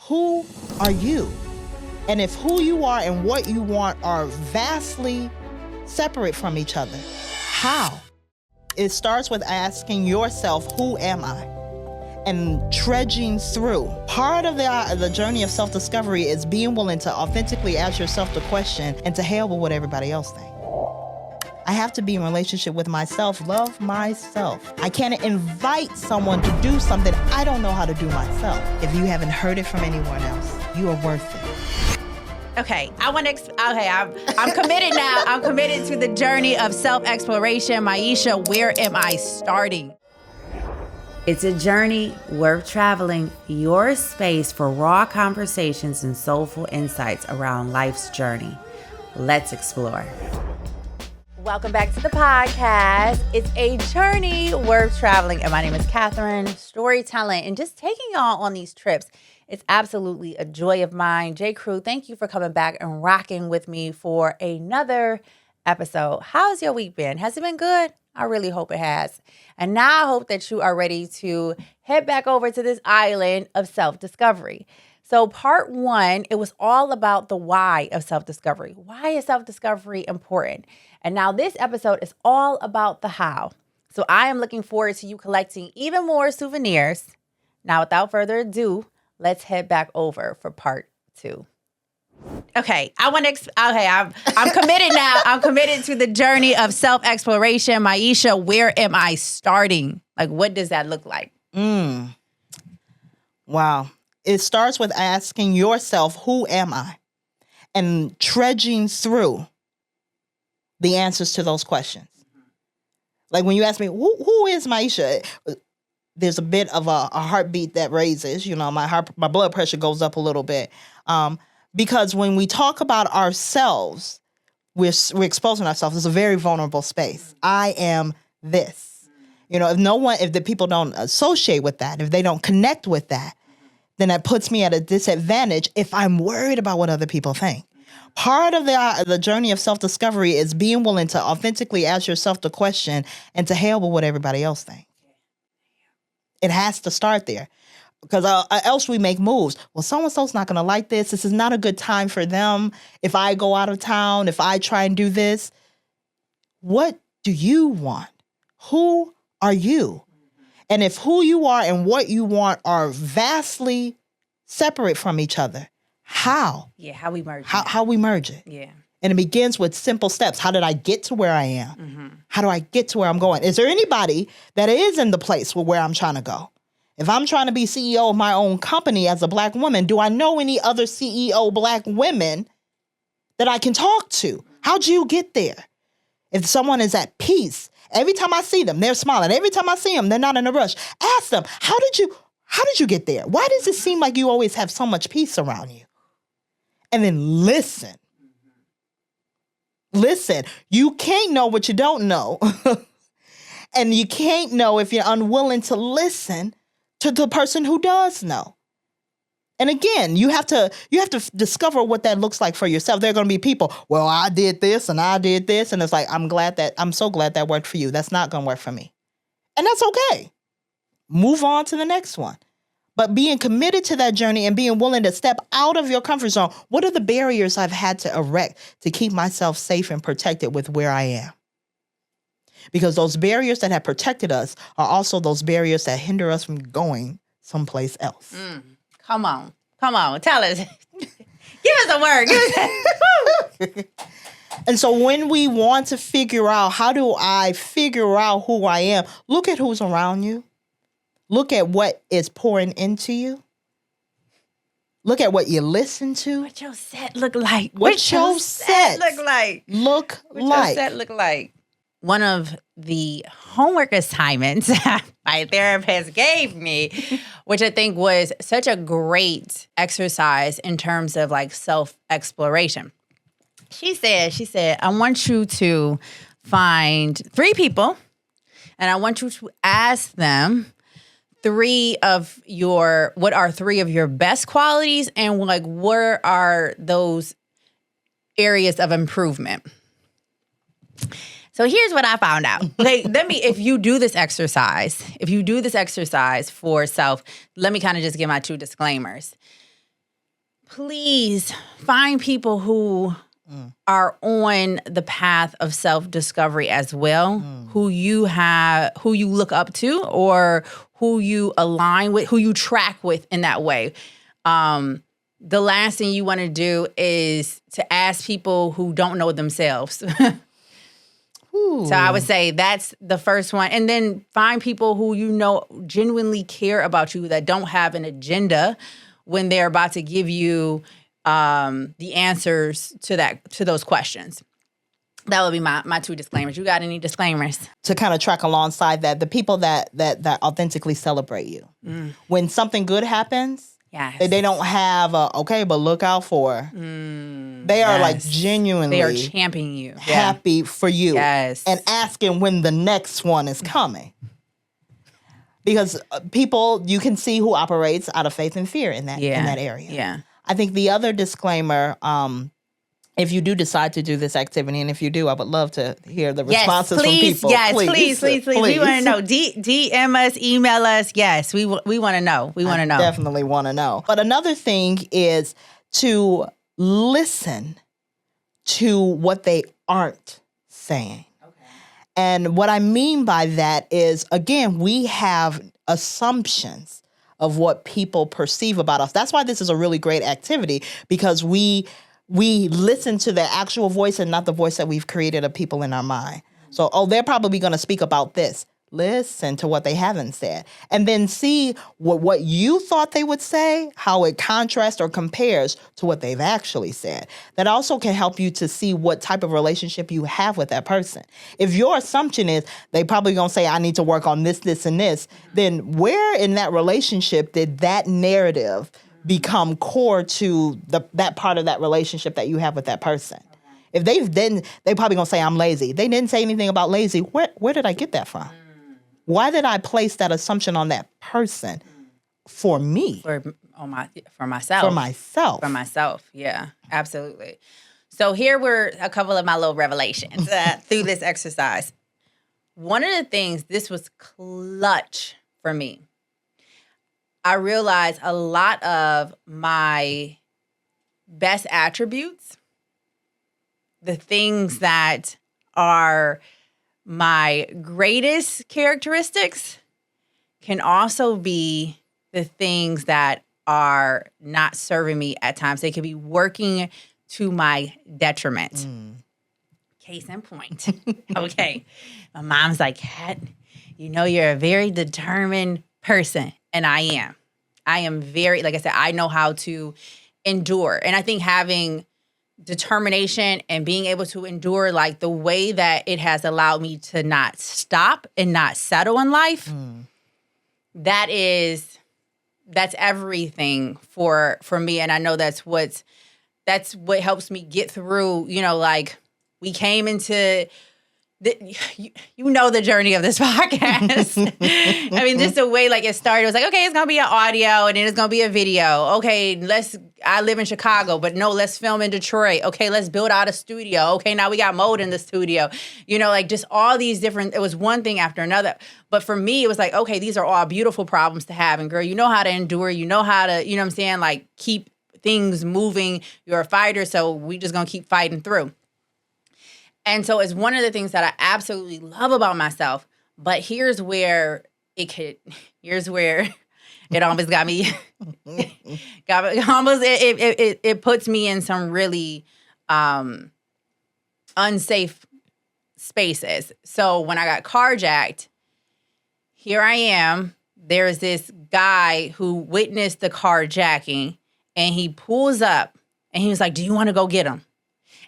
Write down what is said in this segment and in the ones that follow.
who are you? And if who you are and what you want are vastly separate from each other, how? It starts with asking yourself, who am I? And trudging through. Part of the journey of self-discovery is being willing to authentically ask yourself the question and to hell with what everybody else thinks. I have to be in relationship with myself, love myself. I can't invite someone to do something I don't know how to do myself. If you haven't heard it from anyone else, you are worth it. Okay, I'm committed now. I'm committed to the journey of self-exploration. Miesha, where am I starting? It's a journey worth traveling, your space for raw conversations and soulful insights around life's journey. Let's explore. Welcome back to the podcast. It's a journey worth traveling. And my name is Catherine, storytelling, and just taking y'all on these trips. It's absolutely a joy of mine. J. Crew, thank you for coming back and rocking with me for another episode. How's your week been? Has it been good? I really hope it has. And now I hope that you are ready to head back over to this island of self-discovery. So part one, it was all about the why of self-discovery. Why is self-discovery important? And now this episode is all about the how. So I am looking forward to you collecting even more souvenirs. Now, without further ado, let's head back over for part two. Okay, I'm committed now. I'm committed to the journey of self-exploration. Miesha, where am I starting? Like, what does that look like? Wow. It starts with asking yourself, who am I? And trudging through the answers to those questions. Like when you ask me, who is Miesha? There's a bit of a heartbeat that raises, my blood pressure goes up a little bit. Because when we talk about ourselves, we're exposing ourselves. It's a very vulnerable space. I am this. If the people don't associate with that, if they don't connect with that, then that puts me at a disadvantage if I'm worried about what other people think. Part of the journey of self-discovery is being willing to authentically ask yourself the question and to hell with what everybody else thinks. It has to start there. Because else we make moves. Well, so-and-so's not going to like this. This is not a good time for them. If I go out of town, if I try and do this, what do you want? Who are you? And if who you are and what you want are vastly separate from each other, how? Yeah, how we merge it. How we merge it. Yeah. And it begins with simple steps. How did I get to where I am? Mm-hmm. How do I get to where I'm going? Is there anybody that is in the place where I'm trying to go? If I'm trying to be CEO of my own company as a Black woman, do I know any other CEO Black women that I can talk to? How'd you get there? If someone is at peace, every time I see them, they're smiling. Every time I see them, they're not in a rush. Ask them, how did you get there? Why does it seem like you always have so much peace around you? And then listen. Listen. You can't know what you don't know. And you can't know if you're unwilling to listen to the person who does know. And again, you have to discover what that looks like for yourself. There are going to be people, well, I did this and I did this. And it's like, I'm so glad that worked for you. That's not going to work for me. And that's okay. Move on to the next one. But being committed to that journey and being willing to step out of your comfort zone. What are the barriers I've had to erect to keep myself safe and protected with where I am? Because those barriers that have protected us are also those barriers that hinder us from going someplace else. Come on. Tell us. Give us a word. And so when we want to figure out, how do I figure out who I am? Look at who's around you. Look at what is pouring into you. Look at what you listen to. What your set look like. What your set look like. What your set look like. One of the homework assignments my therapist gave me, which I think was such a great exercise in terms of like self-exploration. She said, I want you to find 3 people and I want you to ask them what are 3 of your best qualities and like what are those areas of improvement. So here's what I found out. If you do this exercise for self, let me kind of just give my 2 disclaimers. please find people who are on the path of self-discovery as well, who you look up to, or who you align with, who you track with in that way. The last thing you want to do is to ask people who don't know themselves. So I would say that's the first one. And then find people who you know genuinely care about you, that don't have an agenda when they're about to give you the answers to those questions. That would be my 2 disclaimers. You got any disclaimers? To kind of track alongside that, the people that authentically celebrate you. When something good happens, yes, they don't have okay, but look out for. They are like genuinely, they are championing you, happy for you, yes, and asking when the next one is coming. Because people, you can see who operates out of faith and fear in that area. Yeah. I think the other disclaimer, if you do decide to do this activity, and if you do, I would love to hear the responses from people. Yes, please. We want to know. DM us, email us. Yes, we want to know. We want to know. Definitely want to know. But another thing is to listen to what they aren't saying. And what I mean by that is, again, we have assumptions of what people perceive about us. That's why this is a really great activity, because we listen to the actual voice and not the voice that we've created of people in our mind. So, they're probably going to speak about this. Listen to what they haven't said. And then see what you thought they would say, how it contrasts or compares to what they've actually said. That also can help you to see what type of relationship you have with that person. If your assumption is they probably going to say, I need to work on this, this, and this, then where in that relationship did that narrative become core to that part of that relationship that you have with that person? If they probably going to say, I'm lazy. They didn't say anything about lazy. Where did I get that from? Why did I place that assumption on that person for me? For myself. For myself. Yeah, absolutely. So here were a couple of my little revelations through this exercise. One of the things, this was clutch for me. I realized a lot of my best attributes, the things that are my greatest characteristics, can also be the things that are not serving me at times. They could be working to my detriment. Case in point. Okay. My mom's like, Kat, you know you're a very determined person. And I am. I am very, like I said, I know how to endure. And I think having determination and being able to endure, like the way that it has allowed me to not stop and not settle in life, that's everything for me. And I know that's what helps me get through, like we came into the journey of this podcast. I mean, just the way like it started, it was like, okay, it's going to be an audio and then it's going to be a video. Okay, I live in Chicago, but no, let's film in Detroit. Okay, let's build out a studio. Okay, now we got mode in the studio. Like just all these different, it was one thing after another. But for me, it was like, okay, these are all beautiful problems to have. And girl, you know how to endure. You know how to, what I'm saying? Like keep things moving. You're a fighter, so we just going to keep fighting through. And so it's one of the things that I absolutely love about myself. But here's where it almost got me. It puts me in some really unsafe spaces. So when I got carjacked, here I am. There's this guy who witnessed the carjacking, and he pulls up, and he was like, "Do you want to go get him?"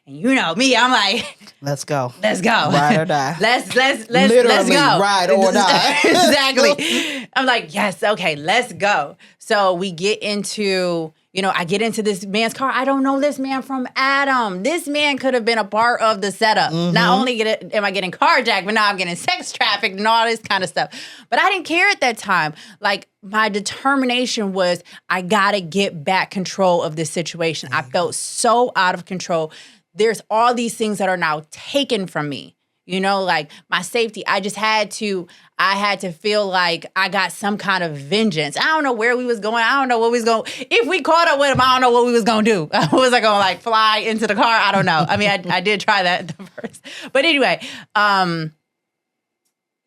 And you know me, I'm like, let's go. Ride or die. Let's Literally, go. Ride or die. Exactly. I'm like, yes, okay, let's go. So we get into, I get into this man's car. I don't know this man from Adam. This man could have been a part of the setup. Mm-hmm. Not only am I getting carjacked, but now I'm getting sex trafficked and all this kind of stuff. But I didn't care at that time. Like, my determination was, I got to get back control of this situation. I felt so out of control. There's all these things that are now taken from me. You know, like my safety, I had to feel like I got some kind of vengeance. I don't know where we was going. I don't know what we was going. If we caught up with him, I don't know what we was going to do. Was I going to like fly into the car? I don't know. I mean, I did try that the first. But anyway,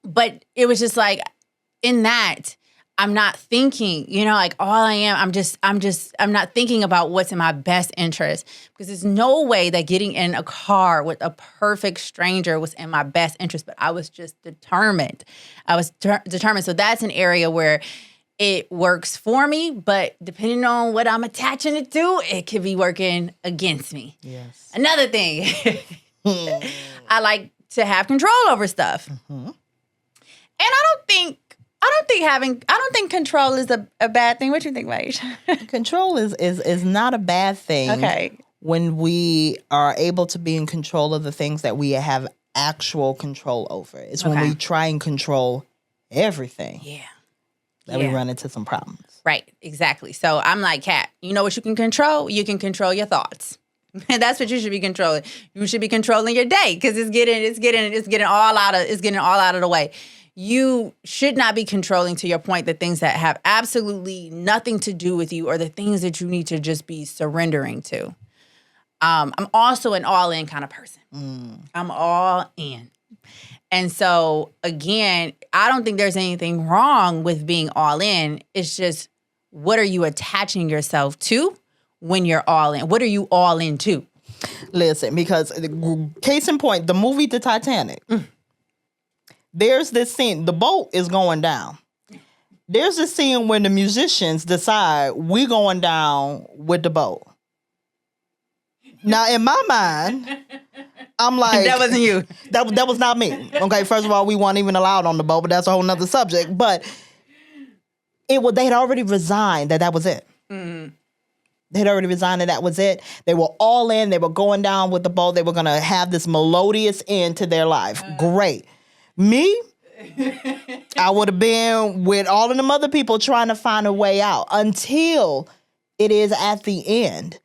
but it was just like in that, I'm not thinking, you know, like all I am, I'm not thinking about what's in my best interest, because there's no way that getting in a car with a perfect stranger was in my best interest, but I was just determined. I was determined. So that's an area where it works for me, but depending on what I'm attaching it to, it could be working against me. Yes. Another thing, I like to have control over stuff. Mm-hmm. And I don't think control is a bad thing. What do you think, Miesha? Control is not a bad thing. Okay. When we are able to be in control of the things that we have actual control over. It's when we try and control everything. Yeah. That we run into some problems. Right. Exactly. So I'm like, Kat, you know what you can control? You can control your thoughts. And that's what you should be controlling. You should be controlling your day, because it's getting all out of the way. You should not be controlling, to your point, the things that have absolutely nothing to do with you, or the things that you need to just be surrendering to. I'm also an all-in kind of person. I'm all in. And so, again, I don't think there's anything wrong with being all in. It's just, what are you attaching yourself to when you're all in? What are you all into? Listen, because case in point, the movie The Titanic. There's this scene, the boat is going down. There's this scene when the musicians decide we're going down with the boat. Now, in my mind, I'm like... That wasn't you. That was not me. Okay, first of all, we weren't even allowed on the boat, but that's a whole nother subject. But they had already resigned that was it. Mm-hmm. They had already resigned that was it. They were all in. They were going down with the boat. They were going to have this melodious end to their life. Great. Me, I would have been with all of them other people trying to find a way out until it is at the end.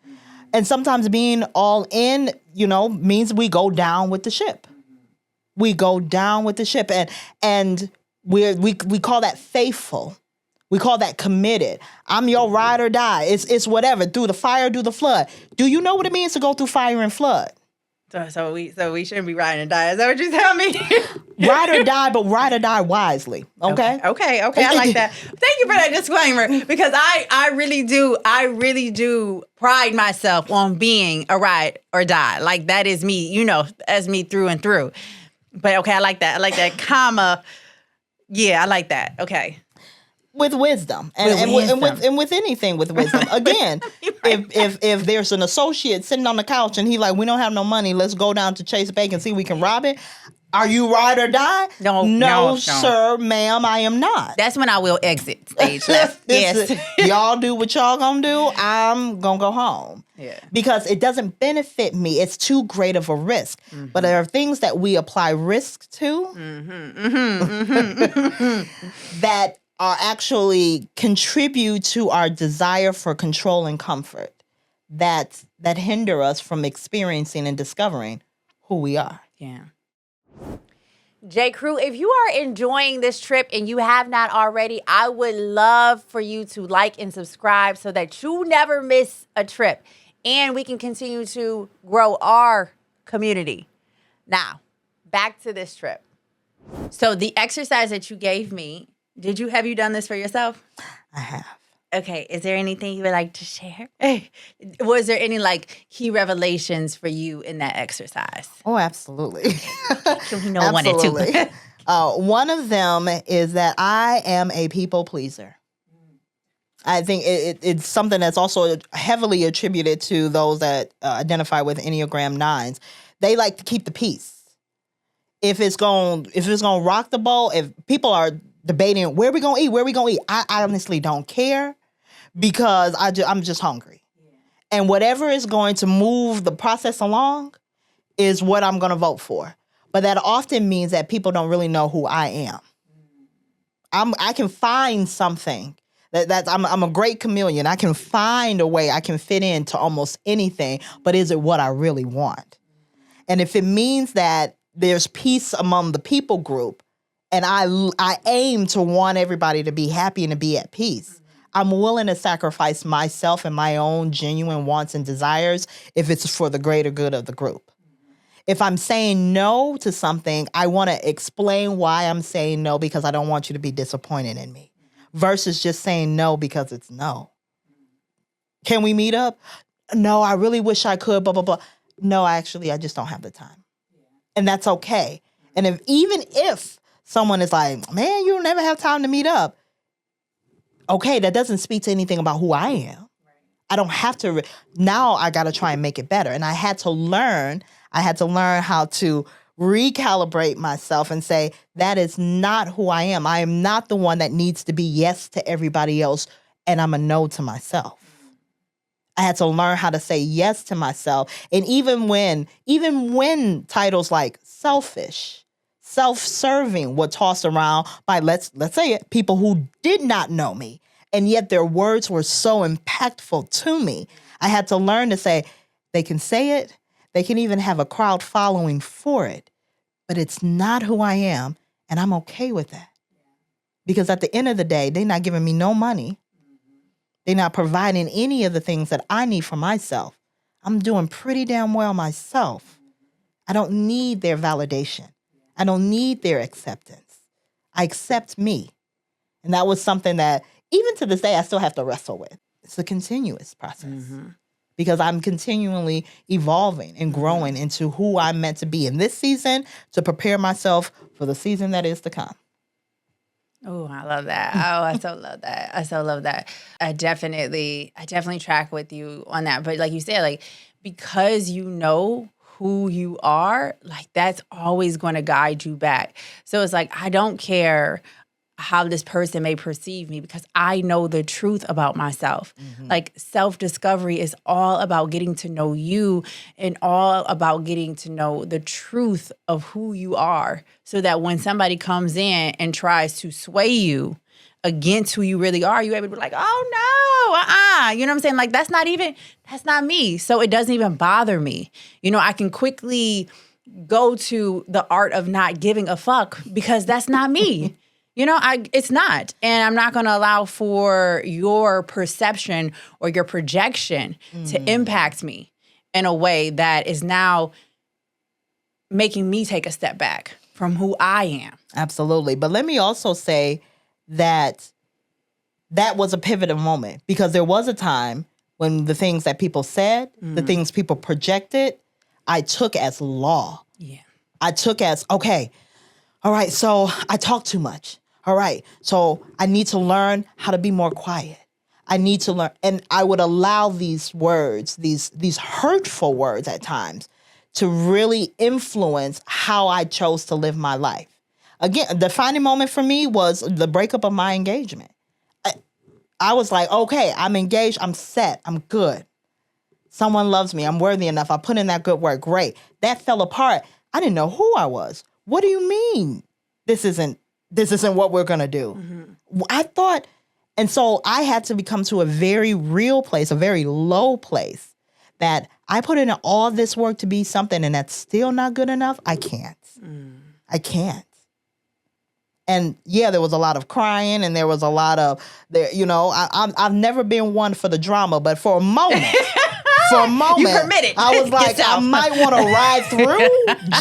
And sometimes being all in, means we go down with the ship. We go down with the ship, and we call that faithful. We call that committed. I'm your ride or die. It's whatever, through the fire, through the flood. Do you know what it means to go through fire and flood? So we shouldn't be ride or die. Is that what you're telling me? Ride or die, but ride or die wisely. Okay. Okay. I like that. Thank you for that disclaimer, because I really do pride myself on being a ride or die. Like, that is me, as me through and through. But okay, I like that. I like that comma. Yeah, I like that. Okay. With wisdom and with anything with wisdom. Again, if there's an associate sitting on the couch and he like, we don't have no money, let's go down to Chase Bank and see if we can rob it. Are you ride or die? No, sir, ma'am, I am not. That's when I will exit stage left. Yes. Y'all do what y'all gonna do. I'm gonna go home. Yeah. Because it doesn't benefit me. It's too great of a risk. Mm-hmm. But there are things that we apply risk to that are actually contribute to our desire for control and comfort that hinder us from experiencing and discovering who we are. Yeah. J. Crew, if you are enjoying this trip and you have not already, I would love for you to like and subscribe so that you never miss a trip and we can continue to grow our community. Now, back to this trip. So the exercise that you gave me, have you done this for yourself? I have. Okay. Is there anything you would like to share? Was there any key revelations for you in that exercise? Oh, absolutely. We know one and two. One of them is that I am a people pleaser. I think it's something that's also heavily attributed to those that identify with Enneagram 9s. They like to keep the peace. If it's going to rock the boat, if people are debating where we gonna eat, I honestly don't care, because I'm just hungry. Yeah. And whatever is going to move the process along is what I'm gonna vote for. But that often means that people don't really know who I am. I can find something I'm a great chameleon. I can find a way I can fit into almost anything, but is it what I really want? And if it means that there's peace among the people group, and I aim to want everybody to be happy and to be at peace, I'm willing to sacrifice myself and my own genuine wants and desires if it's for the greater good of the group. If I'm saying no to something, I want to explain why I'm saying no because I don't want you to be disappointed in me versus just saying no because it's no. Can we meet up? No, I really wish I could, blah, blah, blah. No, actually, I just don't have the time. And that's okay. And even if someone is like, man, you'll never have time to meet up. Okay, that doesn't speak to anything about who I am. I don't have to. Now I got to try and make it better. And I had to learn how to recalibrate myself and say, that is not who I am. I am not the one that needs to be yes to everybody else, and I'm a no to myself. I had to learn how to say yes to myself. And even when titles like selfish, self-serving were tossed around by, let's say it, people who did not know me, and yet their words were so impactful to me, I had to learn to say, they can say it, they can even have a crowd following for it, but it's not who I am, and I'm okay with that. Because at the end of the day, they're not giving me no money. They're not providing any of the things that I need for myself. I'm doing pretty damn well myself. I don't need their validation. I don't need their acceptance. I accept me. And that was something that, even to this day, I still have to wrestle with. It's a continuous process because I'm continually evolving and growing into who I'm meant to be in this season to prepare myself for the season that is to come. Oh, I love that. Oh, I so love that. I so love that. I definitely track with you on that. But like you said, like, because you know who you are, like, that's always going to guide you back. So it's like, I don't care how this person may perceive me because I know the truth about myself. Like, self-discovery is all about getting to know you and all about getting to know the truth of who you are so that when somebody comes in and tries to sway you against who you really are, you're able to be like, oh, no, You know what I'm saying? Like, that's not me. So it doesn't even bother me. You know, I can quickly go to the art of not giving a fuck because that's not me. You know, it's not. And I'm not going to allow for your perception or your projection to impact me in a way that is now making me take a step back from who I am. Absolutely. But let me also say that was a pivotal moment because there was a time when the things that people said, the things people projected, I took as law. Yeah. I took as, okay, all right, so I talk too much. All right, so I need to learn how to be more quiet. I need to learn, and I would allow these words, these hurtful words at times, to really influence how I chose to live my life. Again, the defining moment for me was the breakup of my engagement. I was like, okay, I'm engaged, I'm set, I'm good. Someone loves me, I'm worthy enough, I put in that good work, great. That fell apart. I didn't know who I was. What do you mean this isn't what we're going to do? I thought, and so I had to become to a very real place, a very low place, that I put in all this work to be something and that's still not good enough. I can't. I can't. And yeah, there was a lot of crying and there was a lot of, I've never been one for the drama, but for a moment, you permitted I was like, yourself. I might want to ride through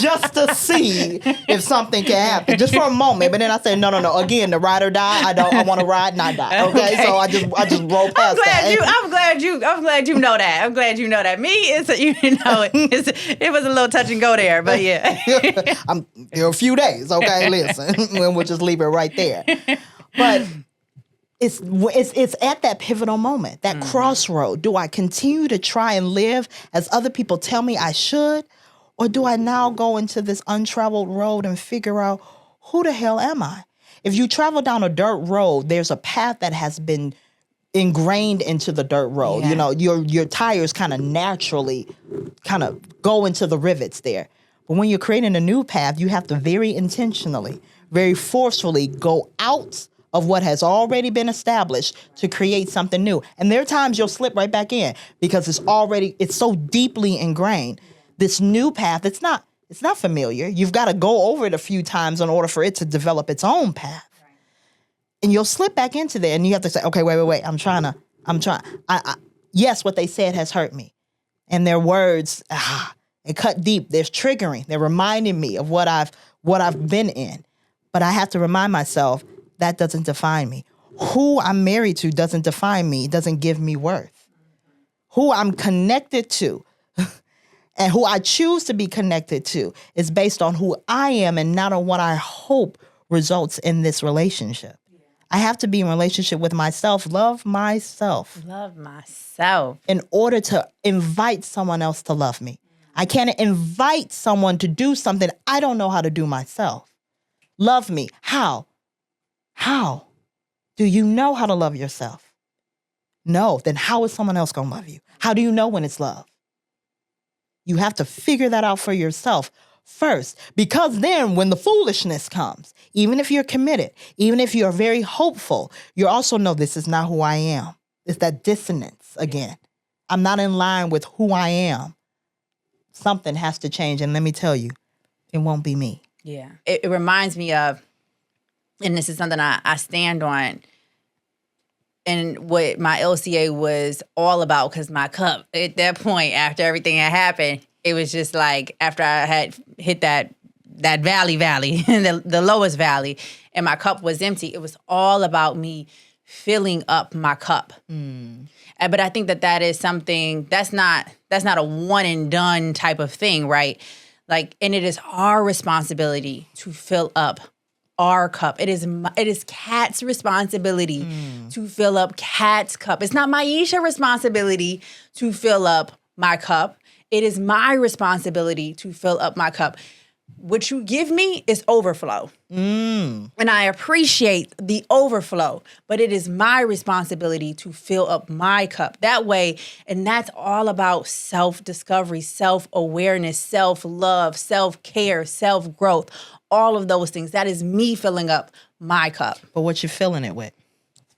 just to see if something can happen, just for a moment. But then I said, no. Again, the ride or die. I want to ride, not die. Okay, so I just roll past that. I'm glad you know that. I'm glad you know that. Me, it was a little touch and go there, but yeah. There are a few days. Okay, listen, we'll just leave it right there. But it's at that pivotal moment, that crossroad. Do I continue to try and live as other people tell me I should? Or do I now go into this untraveled road and figure out who the hell am I? If you travel down a dirt road, there's a path that has been ingrained into the dirt road. Yeah. You know, your tires kind of naturally go into the rivets there. But when you're creating a new path, you have to very intentionally, very forcefully go out of what has already been established to create something new. And there are times you'll slip right back in because it's so deeply ingrained. This new path, it's not It's not familiar. You've got to go over it a few times in order for it to develop its own path. Right. And you'll slip back into there and you have to say, okay, wait. Yes, what they said has hurt me. And their words, it cut deep. They're triggering. They're reminding me of what I've been in. But I have to remind myself that doesn't define me. Who I'm married to doesn't define me. It doesn't give me worth. Who I'm connected to and who I choose to be connected to is based on who I am and not on what I hope results in this relationship. Yeah. I have to be in relationship with myself, love myself. Love myself. In order to invite someone else to love me. I can't invite someone to do something I don't know how to do myself. Love me. How? How? Do you know how to love yourself? No. Then how is someone else going to love you? How do you know when it's love? You have to figure that out for yourself first, because then when the foolishness comes, even if you're committed, even if you're very hopeful, you also know this is not who I am. It's that dissonance again. I'm not in line with who I am. Something has to change. And let me tell you, it won't be me. Yeah. It reminds me of, and this is something I stand on, and what my LCA was all about, because my cup at that point, after everything had happened, it was just like after I had hit that valley, the lowest valley, and my cup was empty, it was all about me filling up my cup. But I think that is something that's not a one and done type of thing, right? Like, and it is our responsibility to fill up our cup. It is Kat's responsibility to fill up Kat's cup. It's not Miesha responsibility to fill up my cup. It is my responsibility to fill up my cup. What you give me is overflow. And I appreciate the overflow, but it is my responsibility to fill up my cup that way. And that's all about self-discovery, self-awareness, self-love, self-care, self-growth, all of those things. That is me filling up my cup. But what you filling it with?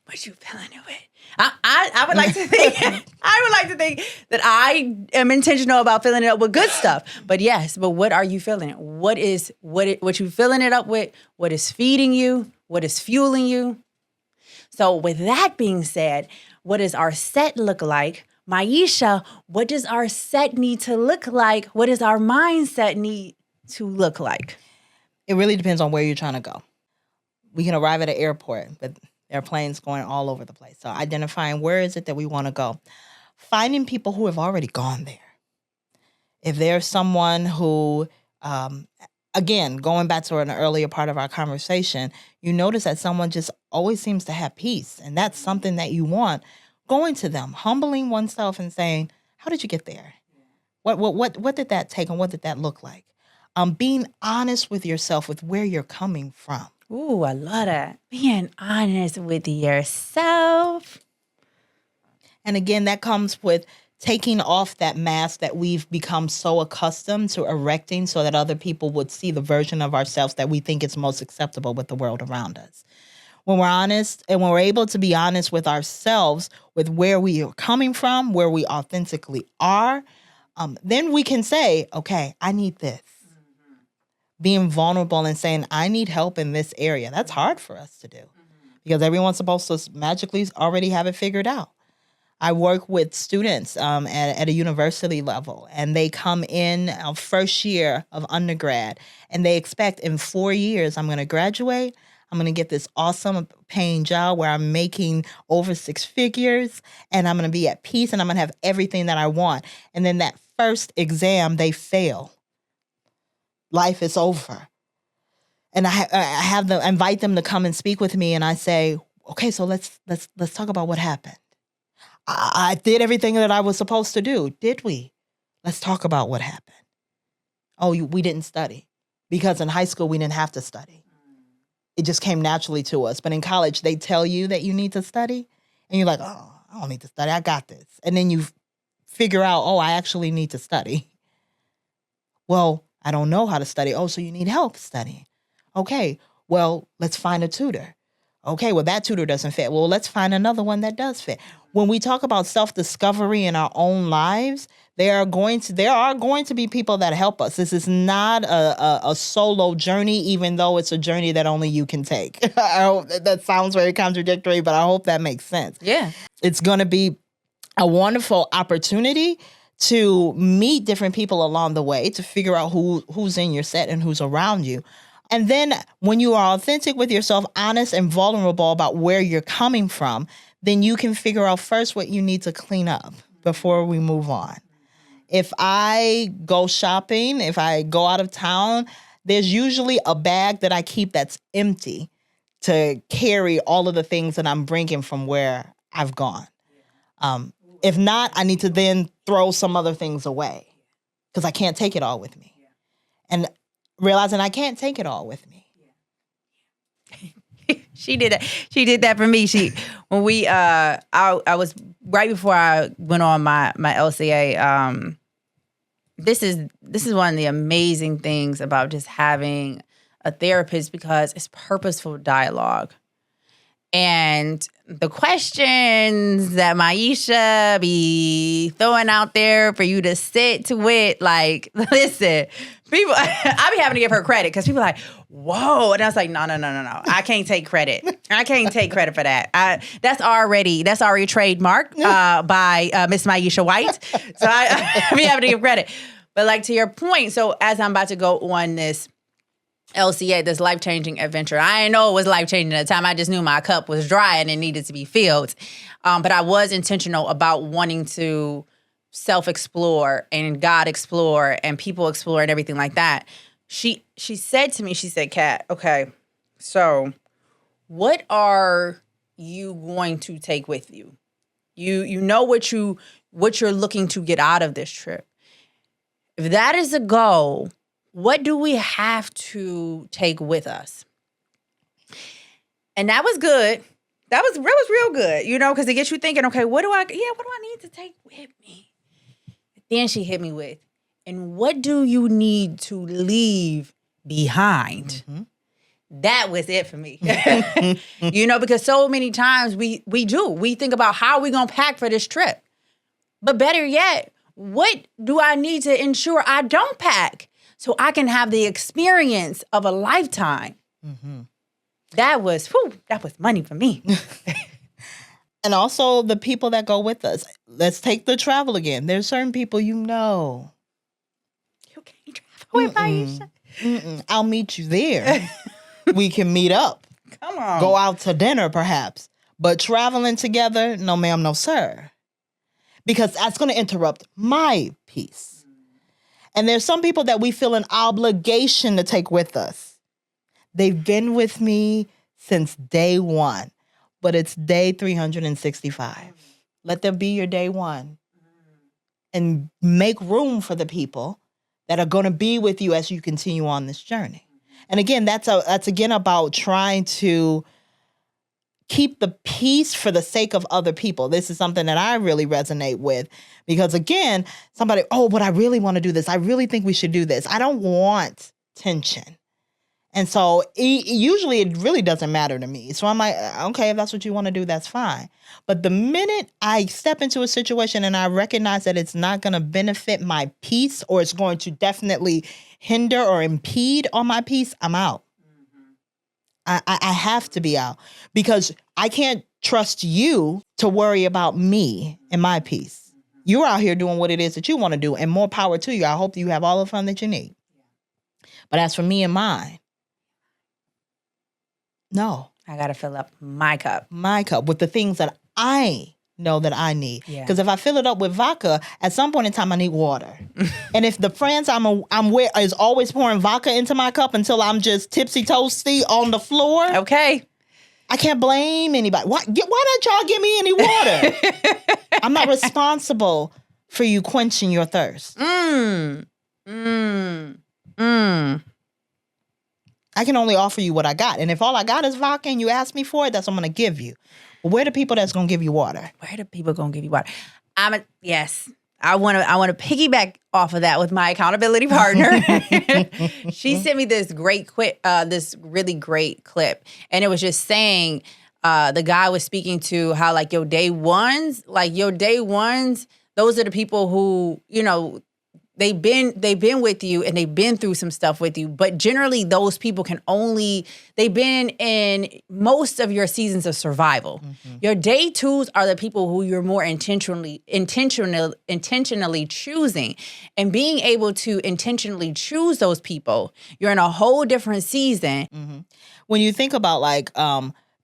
What you filling it with? I would like to think that I am intentional about filling it up with good stuff. But yes, but what are you filling it? What you filling it up with? What is feeding you? What is fueling you? So with that being said, what does our set look like? Miesha, what does our set need to look like? What does our mindset need to look like? It really depends on where you're trying to go. We can arrive at an airport, but there are planes going all over the place. So identifying where is it that we want to go. Finding people who have already gone there. If there's someone who, again, going back to an earlier part of our conversation, you notice that someone just always seems to have peace. And that's something that you want. Going to them, humbling oneself and saying, how did you get there? What did that take and what did that look like? Being honest with yourself with where you're coming from. Ooh, I love that. Being honest with yourself. And again, that comes with taking off that mask that we've become so accustomed to erecting so that other people would see the version of ourselves that we think is most acceptable with the world around us. When we're honest and when we're able to be honest with ourselves, with where we are coming from, where we authentically are, then we can say, okay, I need this. Being vulnerable and saying, I need help in this area. That's hard for us to do because everyone's supposed to magically already have it figured out. I work with students at a university level, and they come in first year of undergrad, and they expect in 4 years, I'm going to graduate. I'm going to get this awesome paying job where I'm making over 6 figures, and I'm going to be at peace, and I'm going to have everything that I want. And then that first exam, they fail. Life is over. And I invite them to come and speak with me, and I say, okay, so let's talk about what happened. I did everything that I was supposed to do. Did we? Let's talk about what happened. Oh, we didn't study because in high school we didn't have to study. It just came naturally to us. But in college, they tell you that you need to study, and you're like, oh, I don't need to study. I got this. And then you figure out, oh, I actually need to study. Well, I don't know how to study. Oh, so you need help studying. Okay, well, let's find a tutor. Okay, well, that tutor doesn't fit. Well, let's find another one that does fit. When we talk about self-discovery in our own lives, there are going to be people that help us. This is not a solo journey, even though it's a journey that only you can take. I hope that sounds very contradictory, but I hope that makes sense. Yeah. It's going to be a wonderful opportunity to meet different people along the way, to figure out who's in your set and who's around you. And then when you are authentic with yourself, honest and vulnerable about where you're coming from, then you can figure out first what you need to clean up before we move on. If I go shopping, if I go out of town, there's usually a bag that I keep that's empty to carry all of the things that I'm bringing from where I've gone. If not, I need to then throw some other things away because I can't take it all with me. And realizing I can't take it all with me. She did it. She did that for me. When we I was right before I went on my LCA. This is one of the amazing things about just having a therapist because it's purposeful dialogue. And the questions that Miesha be throwing out there for you to sit with, like, listen, people, I be having to give her credit because people are like, whoa. And I was like, no. I can't take credit. I can't take credit for that. That's already trademarked by Miss Miesha White. So I be having to give credit. But like to your point, so as I'm about to go on this LCA, this life-changing adventure. I didn't know it was life-changing at the time. I just knew my cup was dry and it needed to be filled. But I was intentional about wanting to self-explore and God explore and people explore and everything like that. She said to me, she said, Kat, okay, so what are you going to take with you? You know what you're looking to get out of this trip. If that is a goal, what do we have to take with us? And that was good. That was real good, because it gets you thinking, okay, what do I need to take with me? Then she hit me with, and what do you need to leave behind? Mm-hmm. That was it for me. Because so many times we think about how we're going to pack for this trip. But better yet, what do I need to ensure I don't pack so I can have the experience of a lifetime? Mm-hmm. That was money for me. And also the people that go with us. Let's take the travel again. There's certain people You can't travel with Miesha. I'll meet you there. We can meet up. Come on. Go out to dinner perhaps. But traveling together, no ma'am, no sir. Because that's going to interrupt my peace. And there's some people that we feel an obligation to take with us. They've been with me since day one, but it's day 365. Let them be your day one. And make room for the people that are going to be with you as you continue on this journey. And again, that's again about trying to keep the peace for the sake of other people. This is something that I really resonate with because, again, somebody, but I really want to do this. I really think we should do this. I don't want tension. And so usually it really doesn't matter to me. So I'm like, okay, if that's what you want to do, that's fine. But the minute I step into a situation and I recognize that it's not going to benefit my peace or it's going to definitely hinder or impede on my peace, I'm out. I have to be out because I can't trust you to worry about me and my peace. You're out here doing what it is that you want to do, and more power to you. I hope you have all the fun that you need. But as for me and mine, no. I got to fill up my cup. My cup with the things that I know that I need. Because if I fill it up with vodka, at some point in time, I need water. And if the friends I'm with is always pouring vodka into my cup until I'm just tipsy toasty on the floor. Okay. I can't blame anybody. Why don't y'all give me any water? I'm not responsible for you quenching your thirst. I can only offer you what I got. And if all I got is vodka and you ask me for it, that's what I'm going to give you. But where are the people that's going to give you water? Where are the people going to give you water? Yes. I want to piggyback off of that with my accountability partner. She sent me this this really great clip, and it was just saying the guy was speaking to how like your day ones, those are the people who, you know, they've been with you and they've been through some stuff with you, but generally those people they've been in most of your seasons of survival. Mm-hmm. Your day twos are the people who you're more intentionally choosing, and being able to intentionally choose those people, you're in a whole different season. Mm-hmm. When you think about like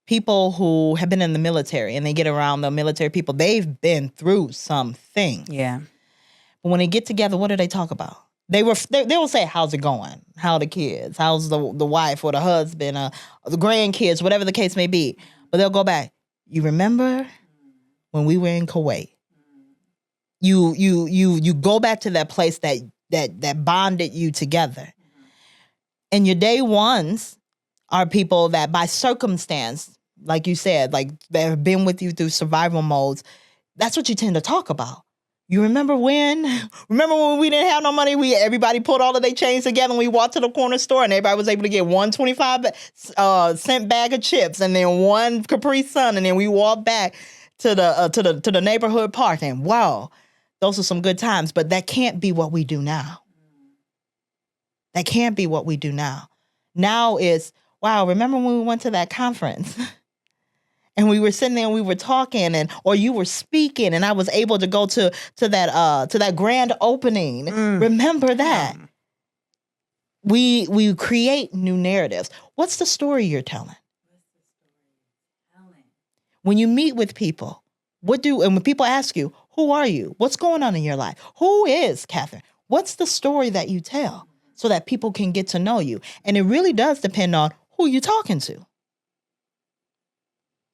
people who have been in the military and they get around the military people, they've been through something. Yeah. But when they get together, what do they talk about? They will say, how's it going? How are the kids? How's the wife or the husband, the grandkids, whatever the case may be. But they'll go back. You remember when we were in Kuwait? You go back to that place that bonded you together. And your day ones are people that by circumstance, like you said, like they have been with you through survival modes. That's what you tend to talk about. You remember when we didn't have no money? Everybody put all of their change together and we walked to the corner store and everybody was able to get one 25-cent bag of chips and then one Capri Sun, and then we walked back to the neighborhood park, and wow, those are some good times. But that can't be what we do now. That can't be what we do now. Now is, wow, remember when we went to that conference? And we were sitting there and we were talking, or you were speaking, and I was able to go to that grand opening. Remember that. We create new narratives. What's the story you're telling? When you meet with people, and when people ask you, who are you? What's going on in your life? Who is Catherine? What's the story that you tell so that people can get to know you? And it really does depend on who you're talking to.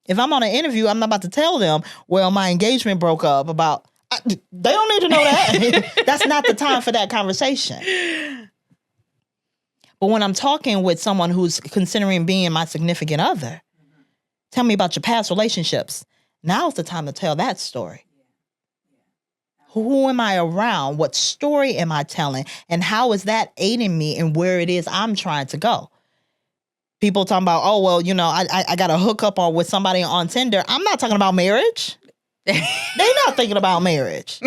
If I'm on an interview, I'm not about to tell them, well, my engagement broke up they don't need to know that. That's not the time for that conversation. But when I'm talking with someone who's considering being my significant other, tell me about your past relationships. Now's the time to tell that story. Who am I around? What story am I telling? And how is that aiding me in where it is I'm trying to go? People talking about, oh, well, you know, I got to hook up with somebody on Tinder. I'm not talking about marriage. They're not thinking about marriage.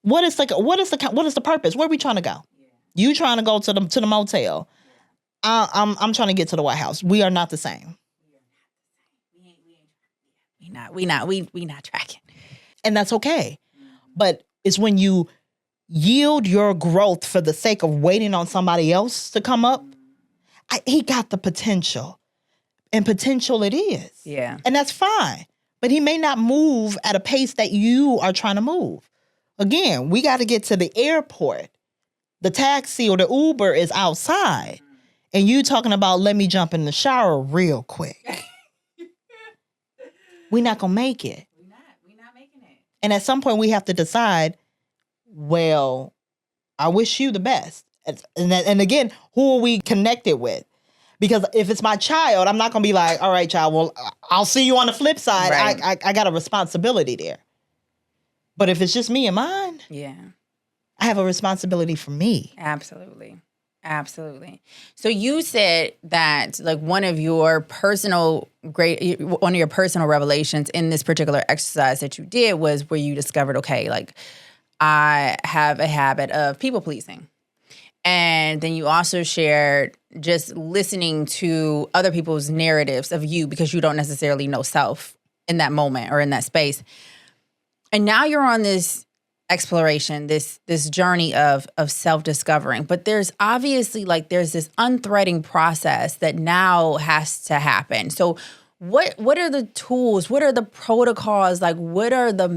What is the purpose? Where are we trying to go? You trying to go to the motel. I'm trying to get to the White House. We are not the same. We not tracking. And that's okay. But it's when you yield your growth for the sake of waiting on somebody else to come up. He got the potential, and potential it is. Yeah. And that's fine. But he may not move at a pace that you are trying to move. Again, we got to get to the airport. The taxi or the Uber is outside. And you talking about, let me jump in the shower real quick. We're not going to make it. We're not making it. And at some point we have to decide, well, I wish you the best. And again, who are we connected with? Because if it's my child, I'm not going to be like, all right, child, well, I'll see you on the flip side. Right. I got a responsibility there. But if it's just me and mine, yeah, I have a responsibility for me. Absolutely. So you said that like one of your personal revelations in this particular exercise that you did was where you discovered, okay, like I have a habit of people pleasing. And then you also shared just listening to other people's narratives of you because you don't necessarily know self in that moment or in that space. And now you're on this exploration, this journey of self-discovering. But there's obviously there's this unthreading process that now has to happen. So what are the tools? What are the protocols? Like what are the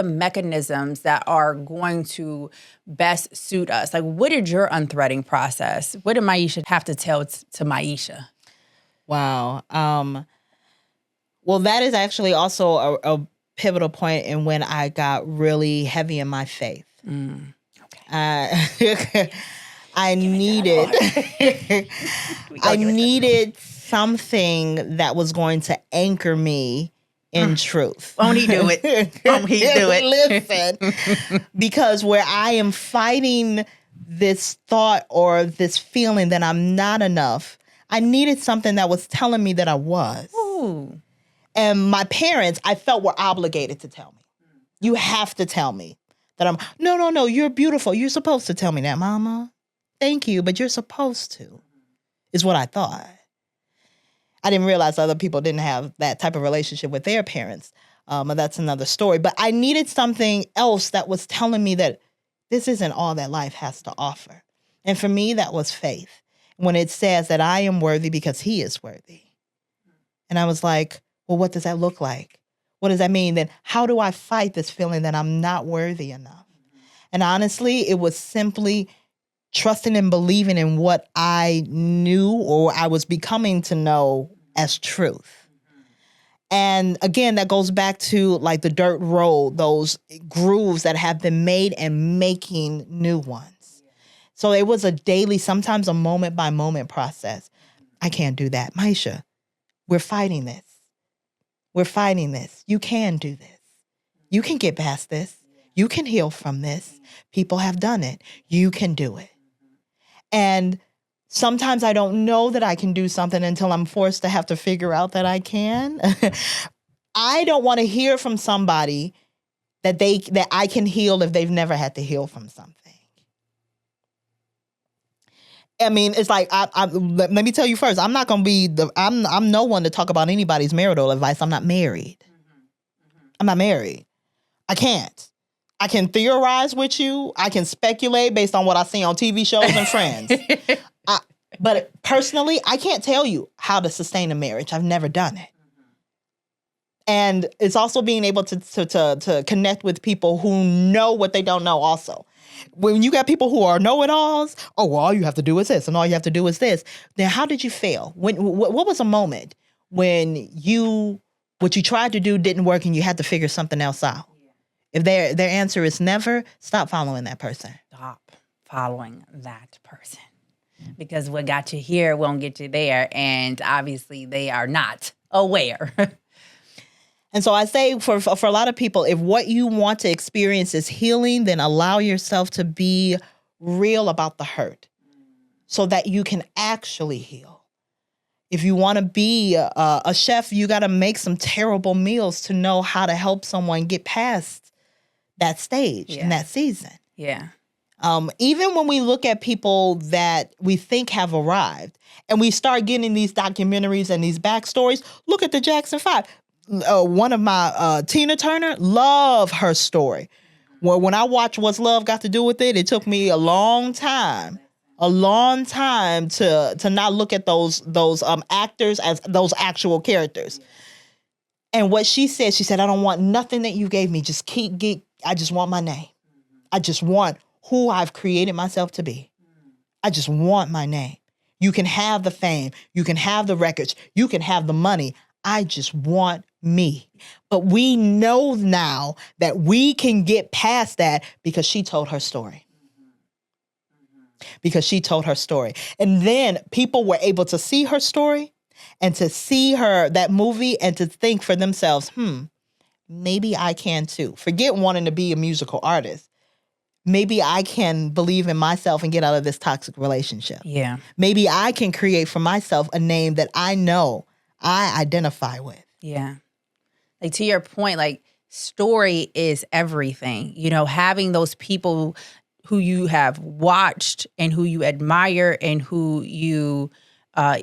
mechanisms that are going to best suit us? Like what is your unthreading process? What did Miesha have to tell to Miesha? Wow. Well, that is actually also a pivotal point in when I got really heavy in my faith. Okay. I needed something that was going to anchor me in truth. Won't he do it? Won't he do it? Listen, because where I am fighting this thought or this feeling that I'm not enough, I needed something that was telling me that I was. Ooh. And my parents, I felt, were obligated to tell me. You have to tell me that I'm, no, you're beautiful. You're supposed to tell me that, Mama. Thank you, but you're supposed to, is what I thought. I didn't realize other people didn't have that type of relationship with their parents. But that's another story. But I needed something else that was telling me that this isn't all that life has to offer. And for me, that was faith. When it says that I am worthy because he is worthy. And I was like, well, what does that look like? What does that mean? Then how do I fight this feeling that I'm not worthy enough? And honestly, it was simply trusting and believing in what I knew or I was becoming to know as truth. And again, that goes back to like the dirt road, those grooves that have been made and making new ones. So it was a daily, sometimes a moment by moment process. I can't do that. Miesha, we're fighting this. We're fighting this. You can do this. You can get past this. You can heal from this. People have done it. You can do it. And sometimes I don't know that I can do something until I'm forced to have to figure out that I can. I don't want to hear from somebody that I can heal if they've never had to heal from something. I mean, it's like let me tell you first. I'm not going to be I'm no one to talk about anybody's marital advice. I'm not married. I'm not married. I can't. I can theorize with you. I can speculate based on what I see on TV shows and Friends. But personally, I can't tell you how to sustain a marriage. I've never done it. And it's also being able to connect with people who know what they don't know also. When you got people who are know-it-alls, oh, well, all you have to do is this and all you have to do is this. Then how did you fail? What was a moment when what you tried to do didn't work and you had to figure something else out? If their answer is never, stop following that person. Stop following that person. Because what got you here won't get you there. And obviously they are not aware. And so I say for a lot of people, if what you want to experience is healing, then allow yourself to be real about the hurt so that you can actually heal. If you want to be a chef, you got to make some terrible meals to know how to help someone get past that stage and that season. Yeah. Even when we look at people that we think have arrived and we start getting these documentaries and these backstories, look at the Jackson 5. One of my, Tina Turner, love her story. Well, when I watched What's Love Got to Do with It, it took me a long time to not look at those actors as those actual characters. And what she said, I don't want nothing that you gave me. Just I just want my name. I just want who I've created myself to be. I just want my name. You can have the fame. You can have the records. You can have the money. I just want me. But we know now that we can get past that because she told her story. Because she told her story. And then people were able to see her story and to see that movie and to think for themselves, maybe I can too. Forget wanting to be a musical artist. Maybe I can believe in myself and get out of this toxic relationship. Yeah. Maybe I can create for myself a name that I know I identify with. Yeah. Like to your point, like story is everything. You know, having those people who you have watched and who you admire and who you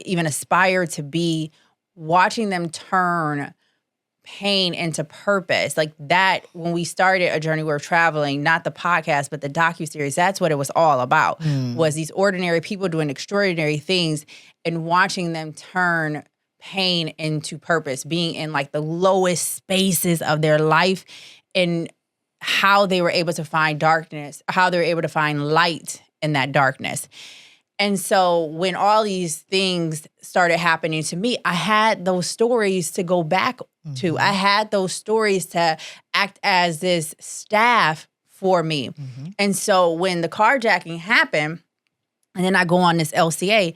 even aspire to be, watching them turn pain into purpose. Like that, when we started A Journey Worth Traveling, not the podcast, but the docuseries, that's what it was all about, was these ordinary people doing extraordinary things and watching them turn pain into purpose, being in like the lowest spaces of their life and how they were able to find darkness, how they were able to find light in that darkness. And so when all these things started happening to me, I had those stories to go back to. I had those stories to act as this staff for me. And so when the carjacking happened, and then I go on this LCA,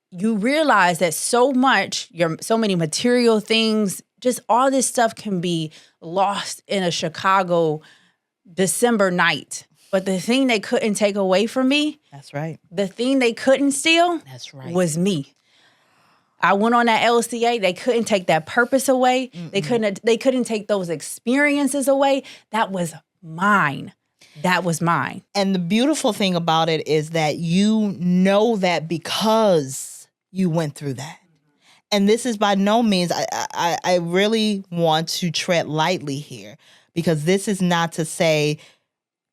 you realize that so many material things just all this stuff can be lost in a Chicago December night. But the thing they couldn't take away from me, That's right. the thing they couldn't steal, That's right. was me. I went on that LCA. They couldn't take that purpose away. They couldn't take those experiences away. That was mine. That was mine. And the beautiful thing about it is that you know that because you went through that. And this is by no means, I really want to tread lightly here, because this is not to say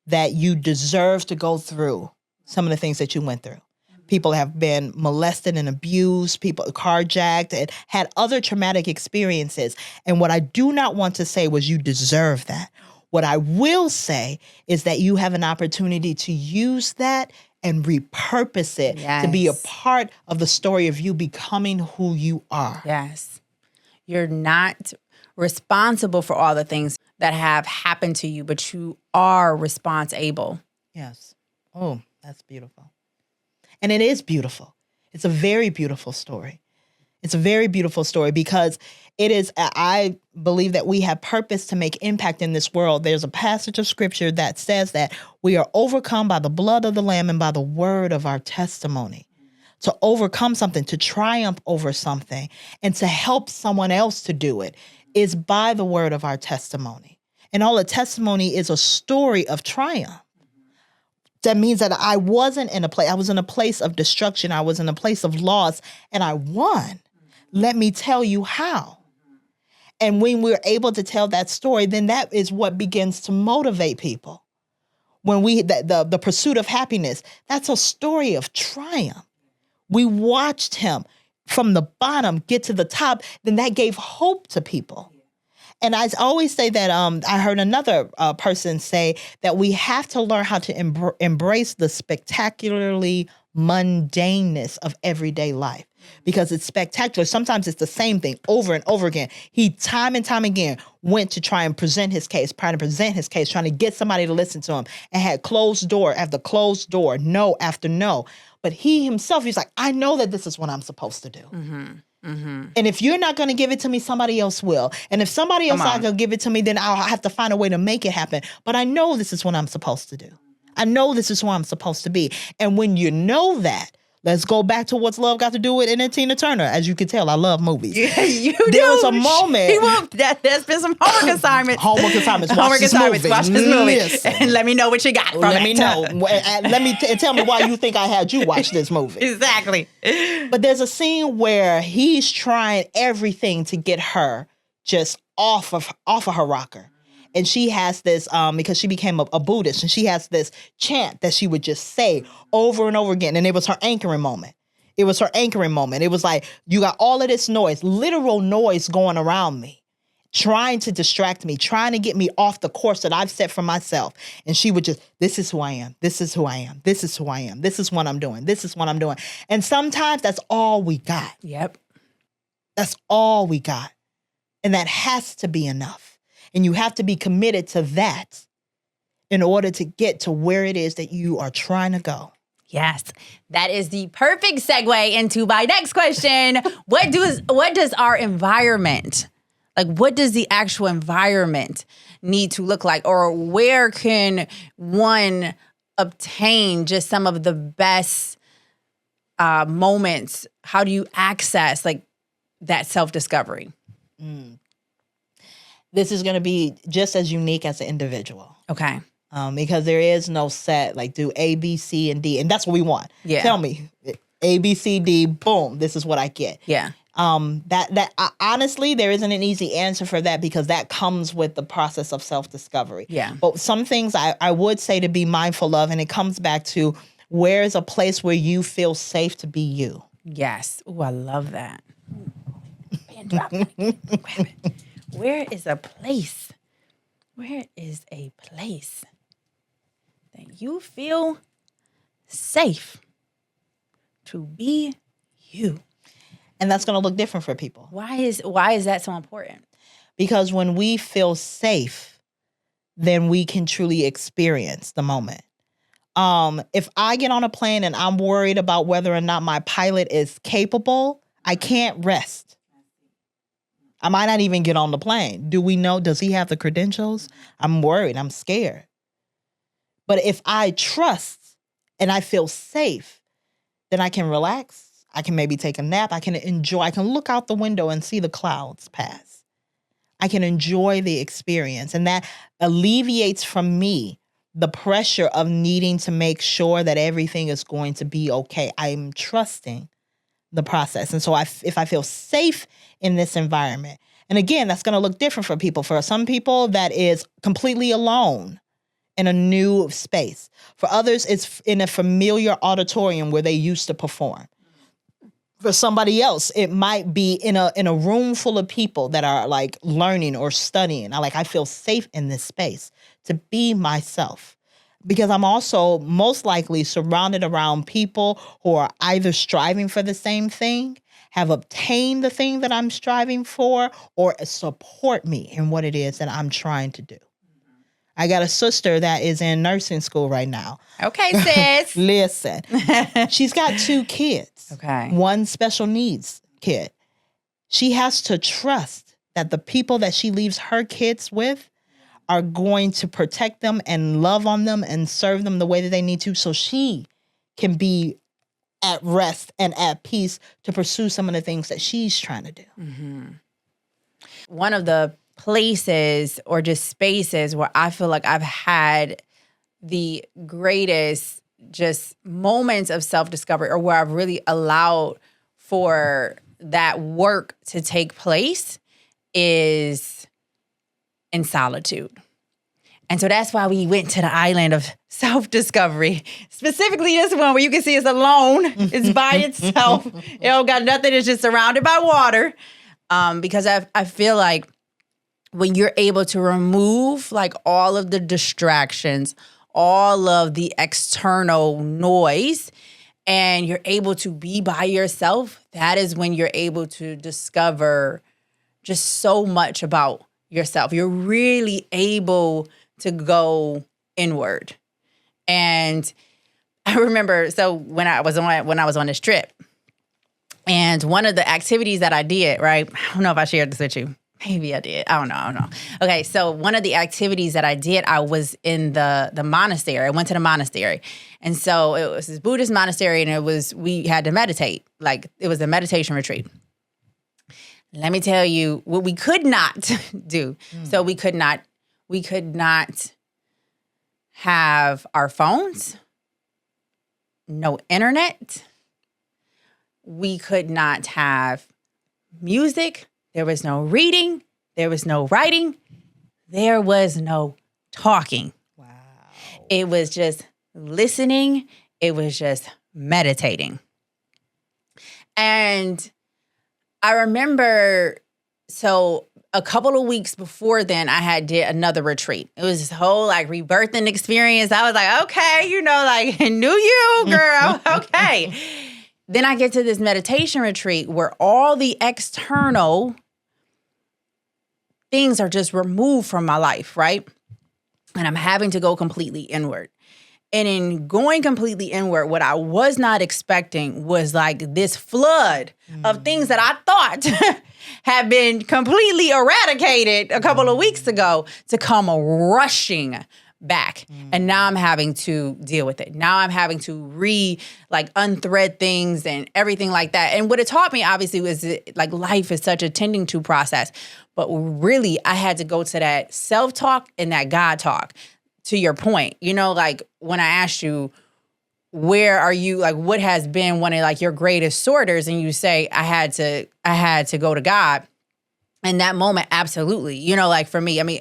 that you deserve to go through some of the things that you went through. People have been molested and abused, people carjacked, and had other traumatic experiences. And what I do not want to say was you deserve that. What I will say is that you have an opportunity to use that and repurpose it to be a part of the story of you becoming who you are. Yes. You're not responsible for all the things that have happened to you, but you are responsible. Yes. Oh, that's beautiful. And it is beautiful. It's a very beautiful story. It's a very beautiful story because it is, I believe that we have purpose to make impact in this world. There's a passage of scripture that says that we are overcome by the blood of the Lamb and by the word of our testimony. To overcome something, to triumph over something, and to help someone else to do it is by the word of our testimony. And all a testimony is a story of triumph. That means that I was in a place of destruction. I was in a place of loss, and I won. Let me tell you how. And when we're able to tell that story, then that is what begins to motivate people. When the pursuit of happiness, that's a story of triumph. We watched him from the bottom get to the top, then that gave hope to people. And I always say that I heard another person say that we have to learn how to embrace the spectacularly mundaneness of everyday life, because it's spectacular. Sometimes it's the same thing over and over again. He time and time again went to try and present his case, trying to get somebody to listen to him, and had closed door after closed door, no after no. But he himself, he's like, I know that this is what I'm supposed to do. Mm-hmm. Mm-hmm. And if you're not going to give it to me, somebody else will. And if somebody else not going to give it to me, then I'll have to find a way to make it happen. But I know this is what I'm supposed to do. I know this is who I'm supposed to be. And when you know that, let's go back to What's Love Got to Do with It and Tina Turner. As you can tell, I love movies. Yeah, you do. There was a moment. There's been some homework assignments. Watch this movie. And let me know what you got from it. Let me know. And tell me why you think I had you watch this movie. Exactly. But there's a scene where he's trying everything to get her just off of her rocker. And she has this, because she became a Buddhist, and she has this chant that she would just say over and over again. And it was her anchoring moment. It was like, you got all of this noise, literal noise going around me, trying to distract me, trying to get me off the course that I've set for myself. And she would just, this is who I am. This is who I am. This is who I am. This is what I'm doing. This is what I'm doing. And sometimes that's all we got. Yep. That's all we got. And that has to be enough. And you have to be committed to that in order to get to where it is that you are trying to go. Yes, that is the perfect segue into my next question. What does our environment, what does the actual environment need to look like? Or where can one obtain just some of the best moments? How do you access that self-discovery? This is going to be just as unique as an individual. Okay. Because there is no set, do A, B, C, and D. And that's what we want. Yeah. Tell me, A, B, C, D, boom, this is what I get. Yeah. Honestly, there isn't an easy answer for that, because that comes with the process of self-discovery. Yeah. But some things I would say to be mindful of, and it comes back to, where is a place where you feel safe to be you? Yes. Oh, I love that. Pen drop. Where is a place? Where is a place that you feel safe to be you? And that's going to look different for people. Why is that so important? Because when we feel safe, then we can truly experience the moment. If I get on a plane and I'm worried about whether or not my pilot is capable, I can't rest. I might not even get on the plane. Do we know? Does he have the credentials? I'm worried. I'm scared. But if I trust and I feel safe, then I can relax. I can maybe take a nap. I can enjoy. I can look out the window and see the clouds pass. I can enjoy the experience. And that alleviates from me the pressure of needing to make sure that everything is going to be okay. I'm trusting the process. And so if I feel safe in this environment, and again, that's going to look different for people. For some people, that is completely alone in a new space. For others, it's in a familiar auditorium where they used to perform. For somebody else, it might be in a room full of people that are like learning or studying. I feel safe in this space to be myself. Because I'm also most likely surrounded around people who are either striving for the same thing, have obtained the thing that I'm striving for, or support me in what it is that I'm trying to do. I got a sister that is in nursing school right now. Okay, sis. Listen, she's got 2 kids. Okay. 1 special needs kid. She has to trust that the people that she leaves her kids with are going to protect them and love on them and serve them the way that they need to, so she can be at rest and at peace to pursue some of the things that she's trying to do. Mm-hmm. One of the places or just spaces where I feel like I've had the greatest just moments of self-discovery, or where I've really allowed for that work to take place, is in solitude. And so that's why we went to the island of self-discovery. Specifically this one where you can see it's alone. It's by itself. It don't got nothing. It's just surrounded by water. Because I feel like when you're able to remove like all of the distractions, all of the external noise, and you're able to be by yourself, that is when you're able to discover just so much about yourself. You're really able to go inward. And I remember, so when I was on this trip, and one of the activities that I did, right? I don't know if I shared this with you. Maybe I did. I don't know. Okay, so one of the activities that I did, I was in the monastery. I went to the monastery. And so it was this Buddhist monastery, and we had to meditate. Like, it was a meditation retreat. Let me tell you what we could not do. So we could not have our phones, no internet. We could not have music. There was no reading. There was no writing. There was no talking. Wow. It was just listening. It was just meditating. And I remember, so a couple of weeks before then, I did another retreat. It was this whole like rebirthing experience. I was like, okay, like new you, girl. Okay. Then I get to this meditation retreat where all the external things are just removed from my life, right? And I'm having to go completely inward. And in going completely inward, what I was not expecting was like this flood of things that I thought had been completely eradicated a couple of weeks ago to come rushing back. And now I'm having to deal with it. Now I'm having to unthread things and everything like that. And what it taught me, obviously, was like life is such a tending to process. But really, I had to go to that self-talk and that God talk. To your point, like when I asked you, where are you, like what has been one of like your greatest sorters? And you say, I had to go to God. In that moment, absolutely. Like for me, I mean,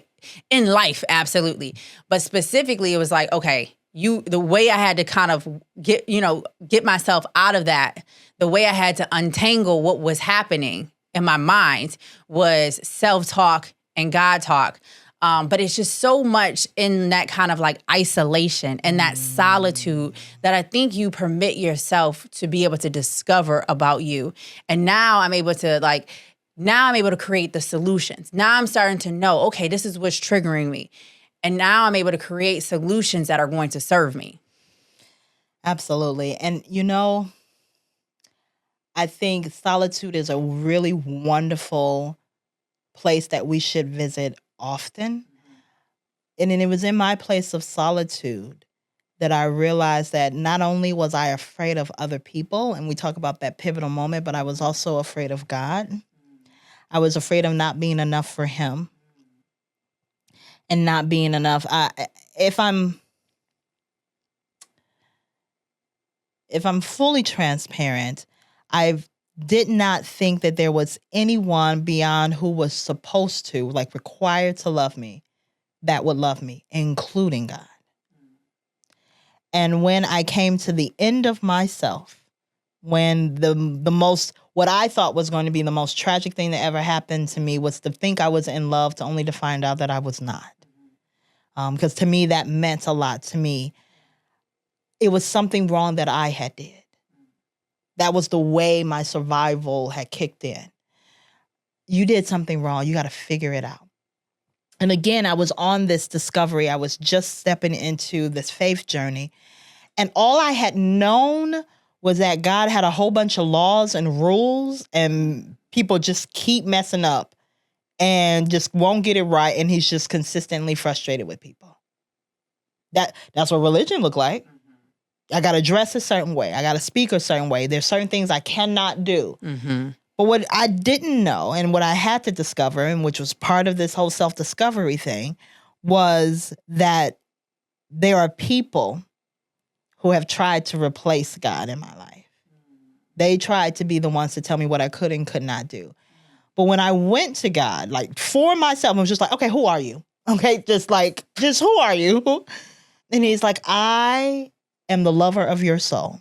in life, absolutely. But specifically, it was like, okay, the way I had to kind of get myself out of that, the way I had to untangle what was happening in my mind was self-talk and God talk. But it's just so much in that kind of like isolation and that solitude that I think you permit yourself to be able to discover about you. And now I'm able to create the solutions. Now I'm starting to know, okay, this is what's triggering me. And now I'm able to create solutions that are going to serve me. Absolutely. And I think solitude is a really wonderful place that we should visit often. And then it was in my place of solitude that I realized that not only was I afraid of other people, and we talk about that pivotal moment, but I was also afraid of God. I was afraid of not being enough for him and not being enough. If I'm fully transparent, I did not think that there was anyone beyond who was supposed to, like required to love me, that would love me, including God. And when I came to the end of myself, when the most, what I thought was going to be the most tragic thing that ever happened to me was to think I was in love, to only to find out that I was not. Because to me, that meant a lot to me. It was something wrong that I had did. That was the way my survival had kicked in. You did something wrong. You got to figure it out. And again, I was on this discovery. I was just stepping into this faith journey. And all I had known was that God had a whole bunch of laws and rules, and people just keep messing up and just won't get it right. And he's just consistently frustrated with people. That's what religion looked like. I got to dress a certain way. I got to speak a certain way. There's certain things I cannot do. Mm-hmm. But what I didn't know and what I had to discover, and which was part of this whole self-discovery thing, was that there are people who have tried to replace God in my life. They tried to be the ones to tell me what I could and could not do. But when I went to God, like for myself, I was just like, okay, who are you? Okay, just who are you? And he's like, I am the lover of your soul.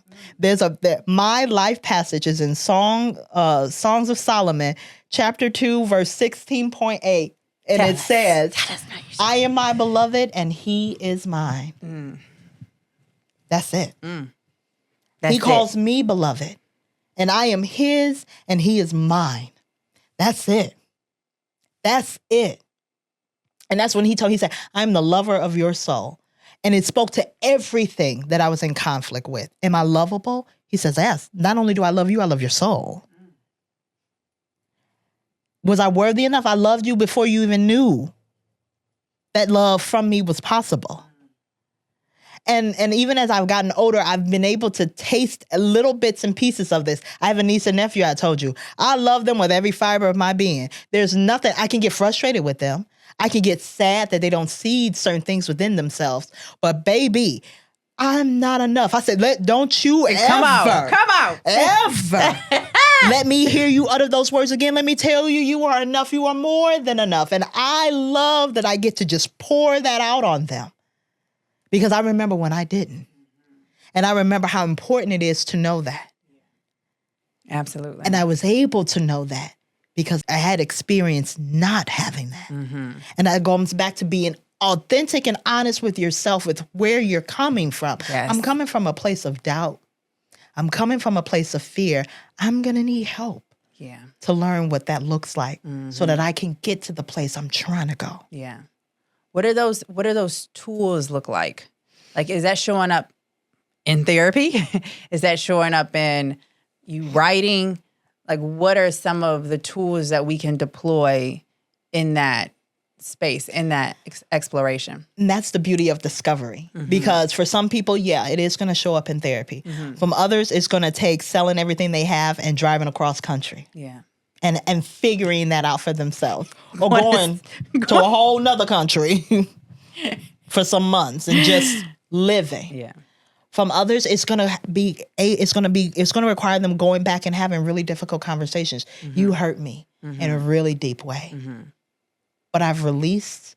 My life passage is in Songs of Solomon, chapter 2, verse 16.8. And it says, I am my beloved and he is mine. Mm. That's it. Mm. He calls me beloved and I am his and he is mine. That's it. That's it. And that's when he said, I'm the lover of your soul. And it spoke to everything that I was in conflict with. Am I lovable? He says, yes. Not only do I love you, I love your soul. Was I worthy enough? I loved you before you even knew that love from me was possible. And even as I've gotten older, I've been able to taste little bits and pieces of this. I have a niece and nephew, I told you. I love them with every fiber of my being. There's nothing, I can get frustrated with them. I can get sad that they don't see certain things within themselves. But baby, I'm not enough. I said, don't you come out. Ever let me hear you utter those words again. Let me tell you, you are enough. You are more than enough. And I love that I get to just pour that out on them. Because I remember when I didn't. And I remember how important it is to know that. Absolutely. And I was able to know that because I had experienced not having that. Mm-hmm. And that goes back to being authentic and honest with yourself, with where you're coming from. Yes. I'm coming from a place of doubt. I'm coming from a place of fear. I'm going to need help to learn what that looks like so that I can get to the place I'm trying to go. Yeah. What are those tools look like? Like, is that showing up in therapy? Is that showing up in you writing? Like, what are some of the tools that we can deploy in that space, in that exploration? And that's the beauty of discovery. Mm-hmm. Because for some people, it is going to show up in therapy. Mm-hmm. From others, it's going to take selling everything they have and driving across country. Yeah. And figuring that out for themselves. Or going to a whole nother country for some months and just living. Yeah. From others, it's gonna require them going back and having really difficult conversations. Mm-hmm. You hurt me in a really deep way. Mm-hmm. But I've released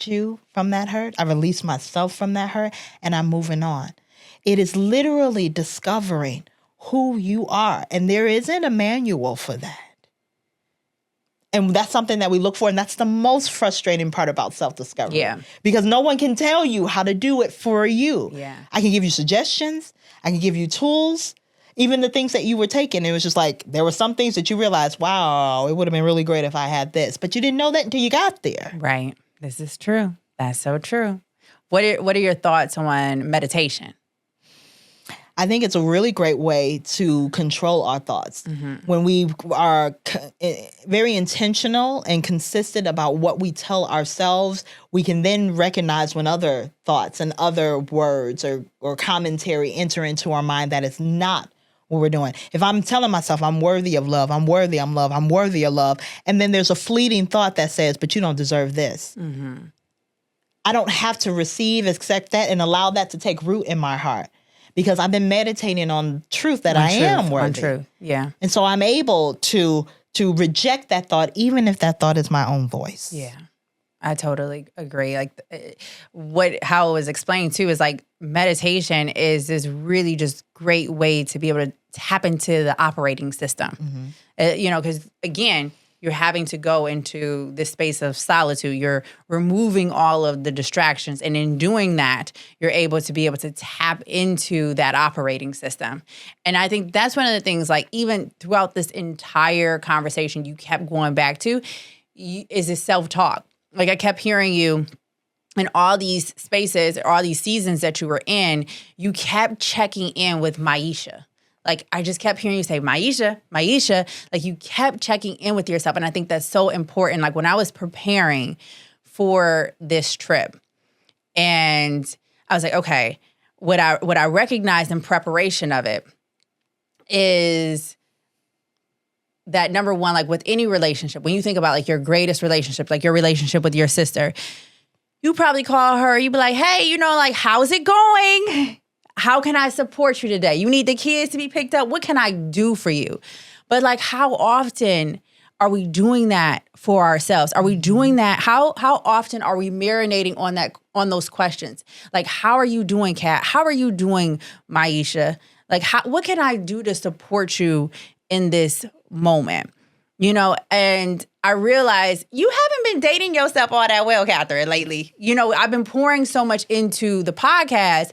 you from that hurt. I've released myself from that hurt, and I'm moving on. It is literally discovering who you are. And there isn't a manual for that. And that's something that we look for. And that's the most frustrating part about self-discovery. Yeah. Because no one can tell you how to do it for you. Yeah. I can give you suggestions. I can give you tools. Even the things that you were taking, it was just like, there were some things that you realized, wow, it would have been really great if I had this. But you didn't know that until you got there. Right. This is true. That's so true. What are your thoughts on meditation? I think it's a really great way to control our thoughts. When we are very intentional and consistent about what we tell ourselves, we can then recognize when other thoughts and other words or commentary enter into our mind that is not what we're doing. If I'm telling myself I'm worthy of love, I'm worthy of love, I'm worthy of love, and then there's a fleeting thought that says, but you don't deserve this. I don't have to receive, accept that, and allow that to take root in my heart. Because I've been meditating on truth that I am worthy. On truth, yeah. And so I'm able to reject that thought, even if that thought is my own voice. Yeah, I totally agree. Like how it was explained too is like meditation is this really just great way to be able to tap into the operating system. Because again, you're having to go into this space of solitude. You're removing all of the distractions. And in doing that, you're able to tap into that operating system. And I think that's one of the things, like even throughout this entire conversation, you kept going back to is this self-talk. Like I kept hearing you in all these spaces, or all these seasons that you were in, you kept checking in with Miesha. Like, I just kept hearing you say, Miesha, like you kept checking in with yourself. And I think that's so important. Like when I was preparing for this trip and I was like, okay, what I recognized in preparation of it is that number one, like with any relationship, when you think about like your greatest relationship, like your relationship with your sister, you probably call her, you be like, hey, like, how's it going? How can I support you today? You need the kids to be picked up. What can I do for you? But like, how often are we doing that for ourselves? Are we doing that? How often are we marinating on those questions? Like, how are you doing, Kat? How are you doing, Miesha? Like, what can I do to support you in this moment? And I realized you haven't been dating yourself all that well, Catherine, lately. I've been pouring so much into the podcast.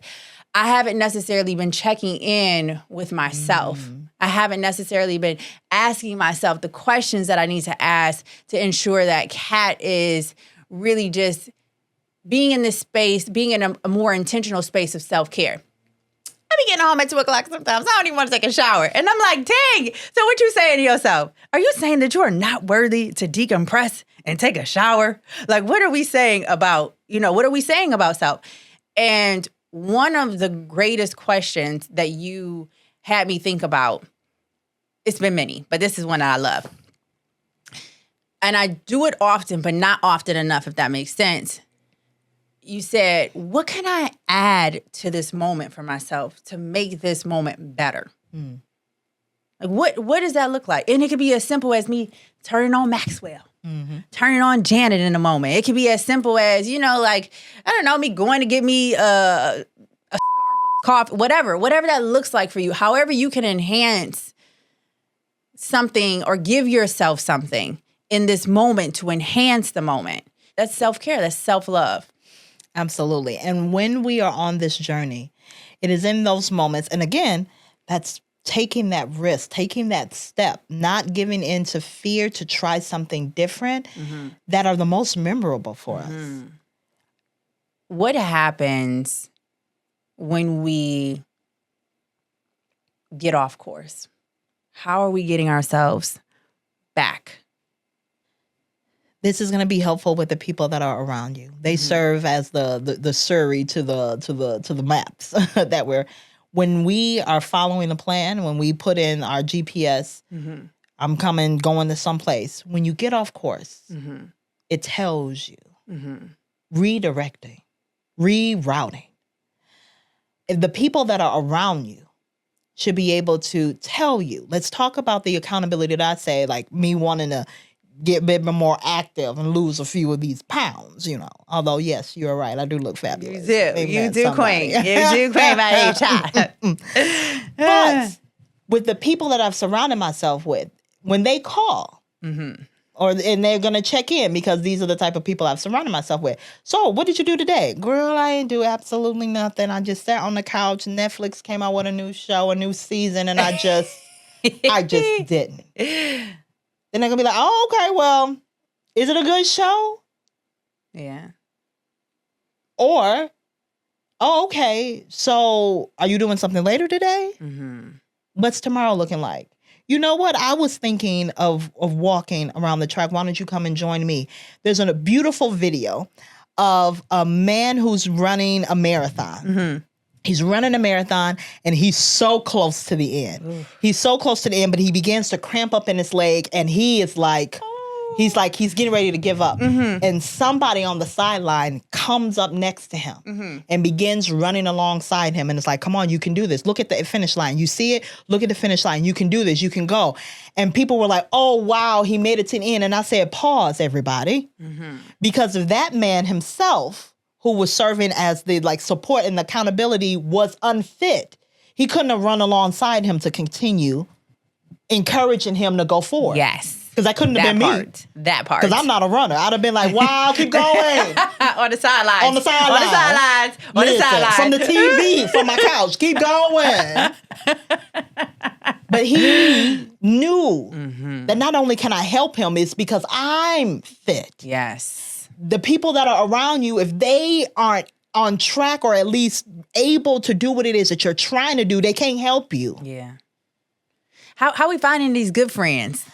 I haven't necessarily been checking in with myself. I haven't necessarily been asking myself the questions that I need to ask to ensure that Kat is really just being in this space, being in a more intentional space of self-care. I be getting home at 2 o'clock sometimes. I don't even want to take a shower. And I'm like, dang. So what you saying to yourself? Are you saying that you are not worthy to decompress and take a shower? Like, what are we saying about, what are we saying about self? And one of the greatest questions that you had me think about, it's been many, but this is one that I love. And I do it often, but not often enough, if that makes sense. You said, what can I add to this moment for myself to make this moment better? Like, what does that look like? And it could be as simple as me turning on Maxwell. Turning on Janet in a moment. It could be as simple as, like, I don't know, me going to get me a Starbucks coffee, whatever that looks like for you. However you can enhance something or give yourself something in this moment to enhance the moment. That's self-care. That's self-love. Absolutely. And when we are on this journey, it is in those moments. And again, that's taking that risk, taking that step, not giving in to fear to try something different that are the most memorable for us. What happens when we get off course? How are we getting ourselves back? This is going to be helpful with the people that are around you. They serve as the Surrey to the maps that we're. When we are following a plan, when we put in our GPS, I'm going to someplace. When you get off course, it tells you, redirecting, rerouting. If the people that are around you should be able to tell you. Let's talk about the accountability that I say, like me wanting to get a bit more active and lose a few of these pounds, Although, yes, you're right. I do look fabulous. You do, queen. You do, queen, my age. But with the people that I've surrounded myself with, when they call, and they're going to check in because these are the type of people I've surrounded myself with. So, what did you do today? Girl, I didn't do absolutely nothing. I just sat on the couch. Netflix came out with a new show, a new season, and I just didn't. Then they're going to be like, oh, okay, well, is it a good show? Yeah. Or, oh, okay. So are you doing something later today? What's tomorrow looking like? You know what? I was thinking of walking around the track. Why don't you come and join me? There's a beautiful video of a man who's running a marathon. He's running a marathon and he's so close to the end. He's so close to the end, but he begins to cramp up in his leg and he is like, he's getting ready to give up. And somebody on the sideline comes up next to him and begins running alongside him. And it's like, come on, you can do this. Look at the finish line. You see it? Look at the finish line. You can do this. You can go. And people were like, oh, wow, he made it to the end. And I said, pause, everybody. Because of that man himself, who was serving as the support and accountability, was unfit. He couldn't have run alongside him to continue encouraging him to go forward. Yes. Because that couldn't have been me. That part. Because I'm not a runner. I'd have been like, wow, keep going. On the sidelines. On the sidelines. From the TV, from my couch. Keep going. But he knew that not only can I help him, it's because I'm fit. Yes. The people that are around you, if they aren't on track or at least able to do what it is that you're trying to do, they can't help you. Yeah. How we finding these good friends?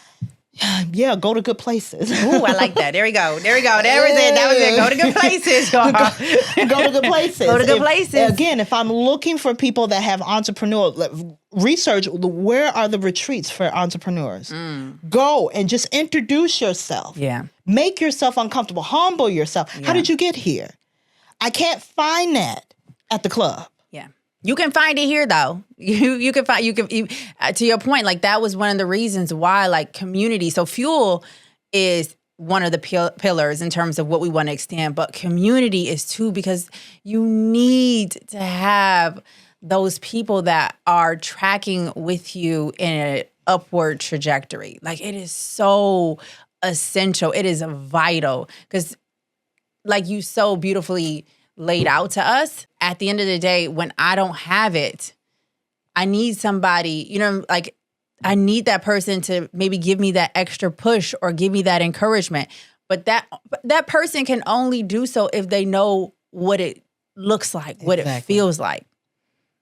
Yeah, go to good places. Ooh, I like that. There we go. There was it. That was it. Go to good places. Go to good places. Go to good places. Again, if I'm looking for people that have entrepreneurial research, where are the retreats for entrepreneurs? Go and just introduce yourself. Yeah. Make yourself uncomfortable. Humble yourself. Yeah. How did you get here? I can't find that at the club. Yeah. You can find it here though. You can to your point, that was one of the reasons why community. So fuel is one of the pillars in terms of what we want to extend, but community is too, because you need to have those people that are tracking with you in an upward trajectory. It is so essential. It is vital because you so beautifully laid out to us, at the end of the day, when I don't have it, I need somebody, I need that person to maybe give me that extra push or give me that encouragement. But that person can only do so if they know what it looks like, what it feels like.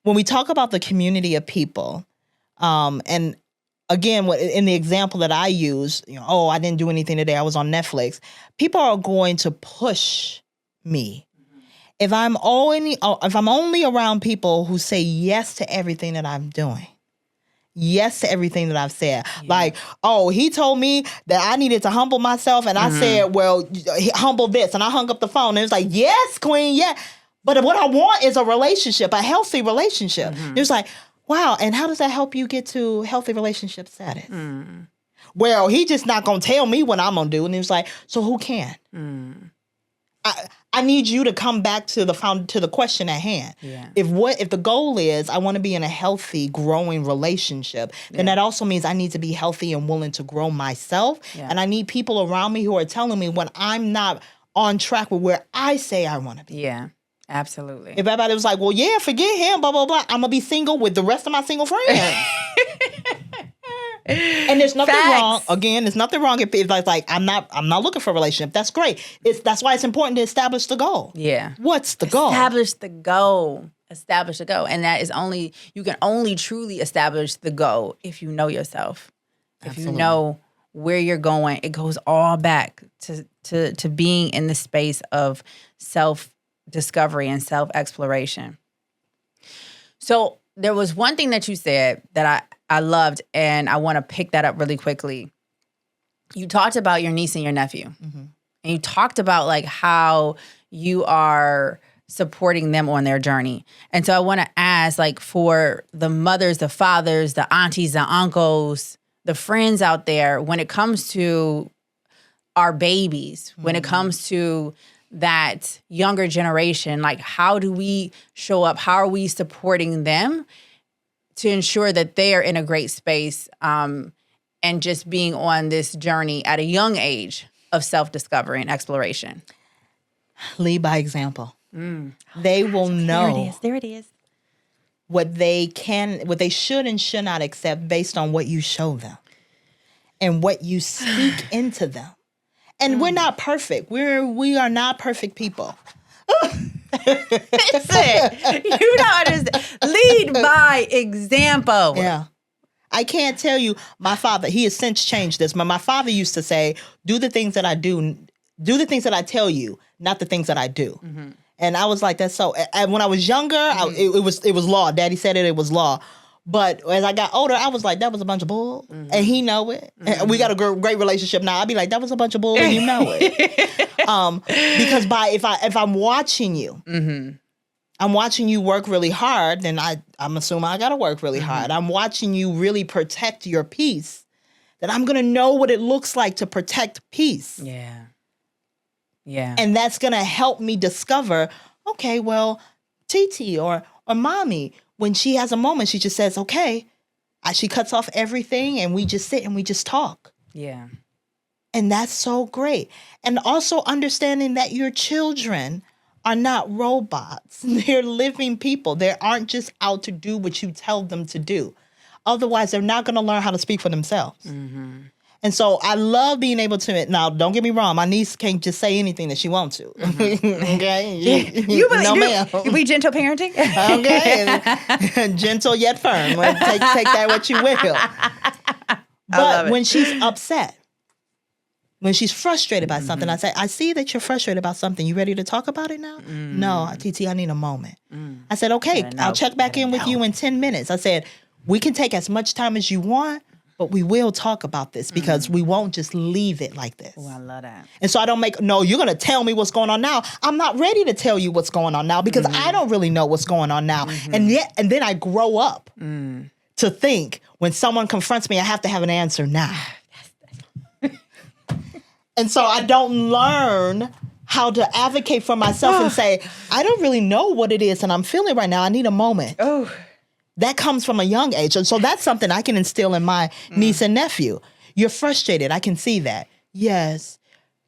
When we talk about the community of people, and again, in the example that I use, I didn't do anything today, I was on Netflix. People are going to push me. If I'm only around people who say yes to everything that I'm doing, yes to everything that I've said, he told me that I needed to humble myself, and I said, well, humble this, and I hung up the phone, and it's like, yes, queen, yeah. But what I want is a relationship, a healthy relationship. It's like, wow, and how does that help you get to healthy relationship status? Well, he just not gonna tell me what I'm gonna do, and he was like, so who can? I need you to come back to the question at hand. Yeah. If the goal is I want to be in a healthy, growing relationship, then that also means I need to be healthy and willing to grow myself. Yeah. And I need people around me who are telling me when I'm not on track with where I say I want to be. Yeah, absolutely. If everybody was like, well, yeah, forget him, blah, blah, blah, I'm going to be single with the rest of my single friends. And there's nothing wrong. Again, there's nothing wrong if I'm not looking for a relationship. That's great. That's why it's important to establish the goal. Yeah. What's the goal? Establish the goal. And that is you can only truly establish the goal if you know yourself. If you know where you're going, it goes all back to being in the space of self-discovery and self-exploration. So there was one thing that you said that I loved, and I want to pick that up really quickly. You talked about your niece and your nephew. Mm-hmm. And you talked about how you are supporting them on their journey. And so I want to ask, for the mothers, the fathers, the aunties, the uncles, the friends out there, when it comes to our babies, when it comes to that younger generation, how do we show up? How are we supporting them to ensure that they are in a great space and just being on this journey at a young age of self-discovery and exploration? Lead by example. They will know. There it is. What they should and should not accept based on what you show them and what you speak into them. And we're not perfect. We are not perfect people. Listen, you don't understand. Lead by example. Yeah. I can't tell you, my father, he has since changed this, but my father used to say, do the things that I do, do the things that I tell you, not the things that I do. Mm-hmm. And I was like, that's so, and when I was younger, it was law. Daddy said it was law. But as I got older, I was like, that was a bunch of bull. Mm-hmm. And he know it. Mm-hmm. And we got a great relationship now. I'd be like, that was a bunch of bull and you know it. Because if I'm watching you, mm-hmm. I'm watching you work really hard, then I'm assuming I got to work really hard. I'm watching you really protect your peace, then I'm going to know what it looks like to protect peace. Yeah. Yeah. And that's going to help me discover, okay, well, TT or mommy, when she has a moment, she just says, okay, she cuts off everything and we just sit and we just talk. Yeah. And that's so great. And also understanding that your children are not robots. They're living people. They aren't just out to do what you tell them to do. Otherwise, they're not going to learn how to speak for themselves. Mm-hmm. And so I love being able to, now don't get me wrong, my niece can't just say anything that she wants to. Mm-hmm. Okay? You be gentle parenting? Okay. Gentle yet firm. Take that what you will. But when she's upset, when she's frustrated by something, I say, I see that you're frustrated about something. You ready to talk about it now? No, TT, I need a moment. I said, okay, I'll check back in with you in 10 minutes. I said, we can take as much time as you want, but we will talk about this because we won't just leave it like this. Oh, I love that. And so I don't you're going to tell me what's going on now. I'm not ready to tell you what's going on now because I don't really know what's going on now. And then I grow up to think when someone confronts me, I have to have an answer now. And so I don't learn how to advocate for myself and say, I don't really know what it is and I'm feeling right now. I need a moment. Oh, that comes from a young age. And so that's something I can instill in my niece and nephew. You're frustrated. I can see that. Yes.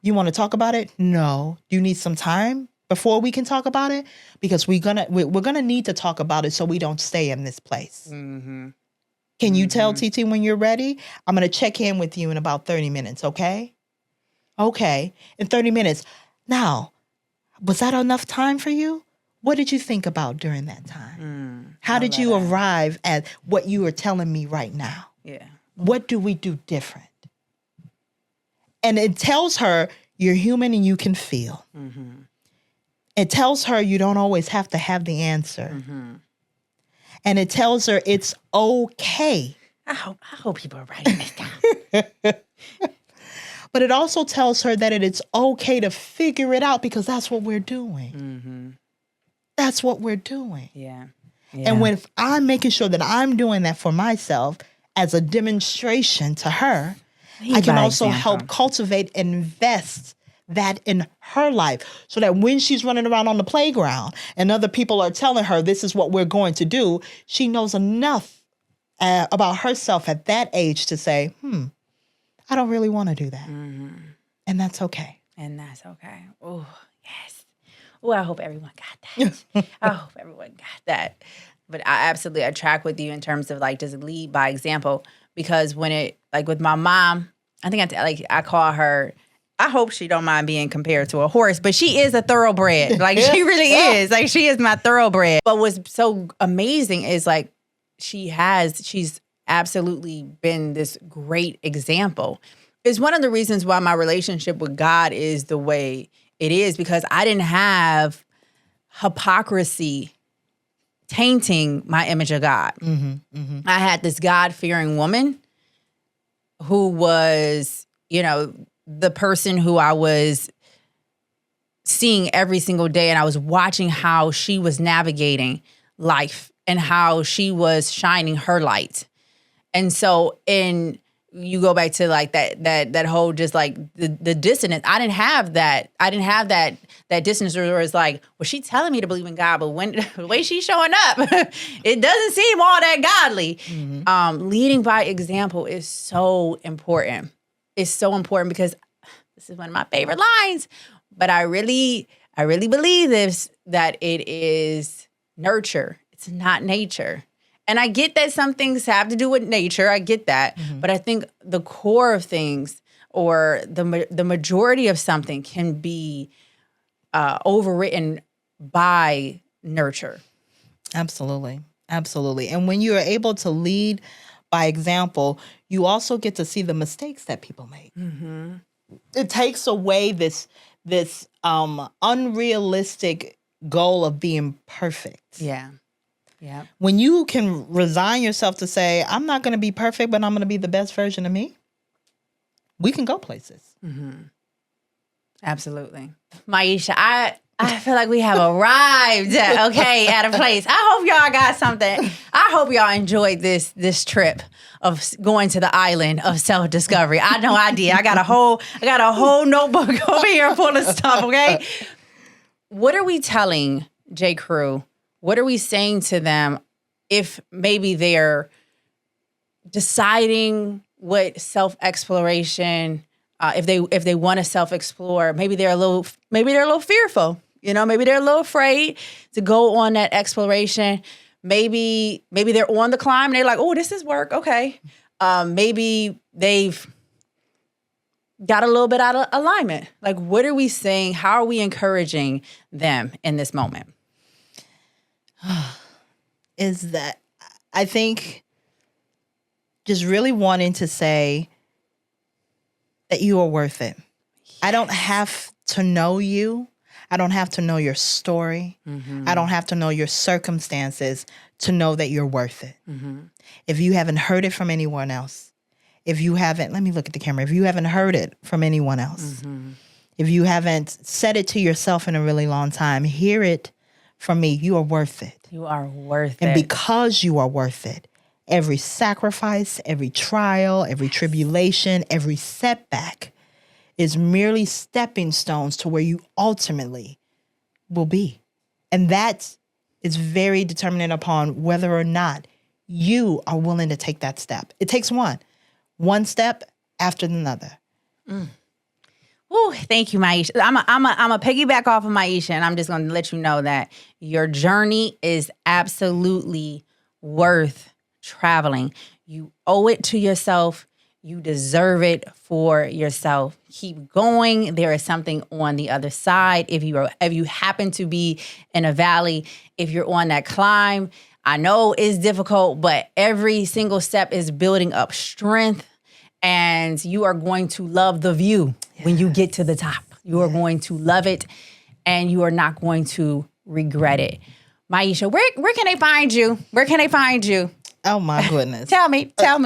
You want to talk about it? No. Do you need some time before we can talk about it? Because we're gonna need to talk about it so we don't stay in this place. Mm-hmm. Can you tell TT when you're ready? I'm going to check in with you in about 30 minutes, okay? Okay, in 30 minutes. Now, was that enough time for you? What did you think about during that time? How did you arrive at what you are telling me right now? Yeah. What do we do different? And it tells her you're human and you can feel. Mm-hmm. It tells her you don't always have to have the answer. Mm-hmm. And it tells her it's okay. I hope people are writing this down. But it also tells her that it's okay to figure it out because that's what we're doing. Mm-hmm. That's what we're doing. Yeah. And when I'm making sure that I'm doing that for myself as a demonstration to her, I can also help cultivate and invest that in her life so that when she's running around on the playground and other people are telling her this is what we're going to do, she knows enough about herself at that age to say, I don't really want to do that. Mm-hmm. And that's okay. Oh, yes. Oh, I hope everyone got that. I hope everyone got that. But I track with you in terms of just lead by example, because when it, with my mom, I think I call her, I hope she don't mind being compared to a horse, but she is a thoroughbred. She really is. She is my thoroughbred. But what's so amazing is she's absolutely been this great example. It's one of the reasons why my relationship with God is the way it is, because I didn't have hypocrisy tainting my image of God. Mm-hmm, mm-hmm. I had this God-fearing woman who was, the person who I was seeing every single day, and I was watching how she was navigating life and how she was shining her light. And so you go back to that whole just the dissonance. I didn't have that. I didn't have that dissonance where it's well, she's telling me to believe in God, but when the way she's showing up, it doesn't seem all that godly. Mm-hmm. Leading by example is so important. It's so important because this is one of my favorite lines, but I really believe that it is nurture. It's not nature. And I get that some things have to do with nature. I get that. Mm-hmm. But I think the core of things or the majority of something can be overwritten by nurture. Absolutely. Absolutely. And when you are able to lead by example, you also get to see the mistakes that people make. Mm-hmm. It takes away this unrealistic goal of being perfect. Yeah. Yeah. When you can resign yourself to say, I'm not going to be perfect, but I'm going to be the best version of me, we can go places. Mm-hmm. Absolutely. Miesha, I feel like we have arrived, at a place. I hope y'all got something. I hope y'all enjoyed this trip of going to the island of self-discovery. I know I did. I got a whole notebook over here full of stuff, okay? What are we telling J. Crew? What are we saying to them if maybe they're deciding what self-exploration, if they want to self-explore, maybe they're a little fearful. Maybe they're a little afraid to go on that exploration. Maybe they're on the climb and they're like, oh, this is work. Okay. Maybe they've got a little bit out of alignment. Like, what are we saying? How are we encouraging them in this moment? Is that I think just really wanting to say that you are worth it. Yes. I don't have to know you. I don't have to know your story. Mm-hmm. I don't have to know your circumstances to know that you're worth it. Mm-hmm. If you haven't heard it from anyone else, let me look at the camera. If you haven't heard it from anyone else, mm-hmm. if you haven't said it to yourself in a really long time, hear it from me. You are worth it. You are worth it. And because you are worth it, every sacrifice, every trial, every tribulation, every setback is merely stepping stones to where you ultimately will be. And that is very determinant upon whether or not you are willing to take that step. It takes one step after another. Mm. Ooh, thank you, Miesha. I'm a piggyback off of Miesha, and I'm just going to let you know that your journey is absolutely worth traveling. You owe it to yourself. You deserve it for yourself. Keep going. There is something on the other side. If you happen to be in a valley, if you're on that climb, I know it's difficult, but every single step is building up strength, and you are going to love the view when you get to the top. You are going to love it, and you are not going to regret it. Miesha, where can they find you? Where can they find you? Oh my goodness! Tell me. How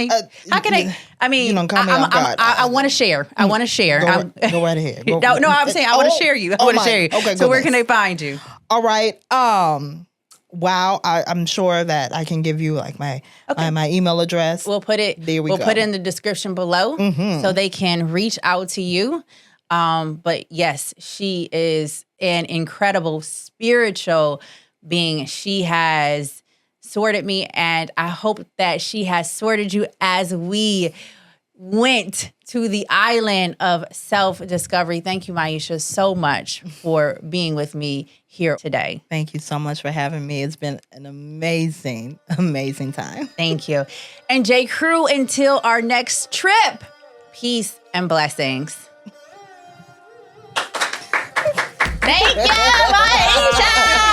can they? I mean, you don't call me off guard. I want to share. I want to share. Go right ahead. No, I'm saying I want to share you. I want to share you. Okay, so where can they find you? All right. Wow. I'm sure that I can give you like my email address. We'll put it. There we go. We'll put it in the description below, so they can reach out to you. But yes, she is an incredible spiritual being. She has sorted me, and I hope that she has sorted you as we went to the island of self-discovery. Thank you, Miesha, so much for being with me here today. Thank you so much for having me. It's been an amazing, amazing time. Thank you. And J. Crew, until our next trip, peace and blessings. Thank you, Miesha!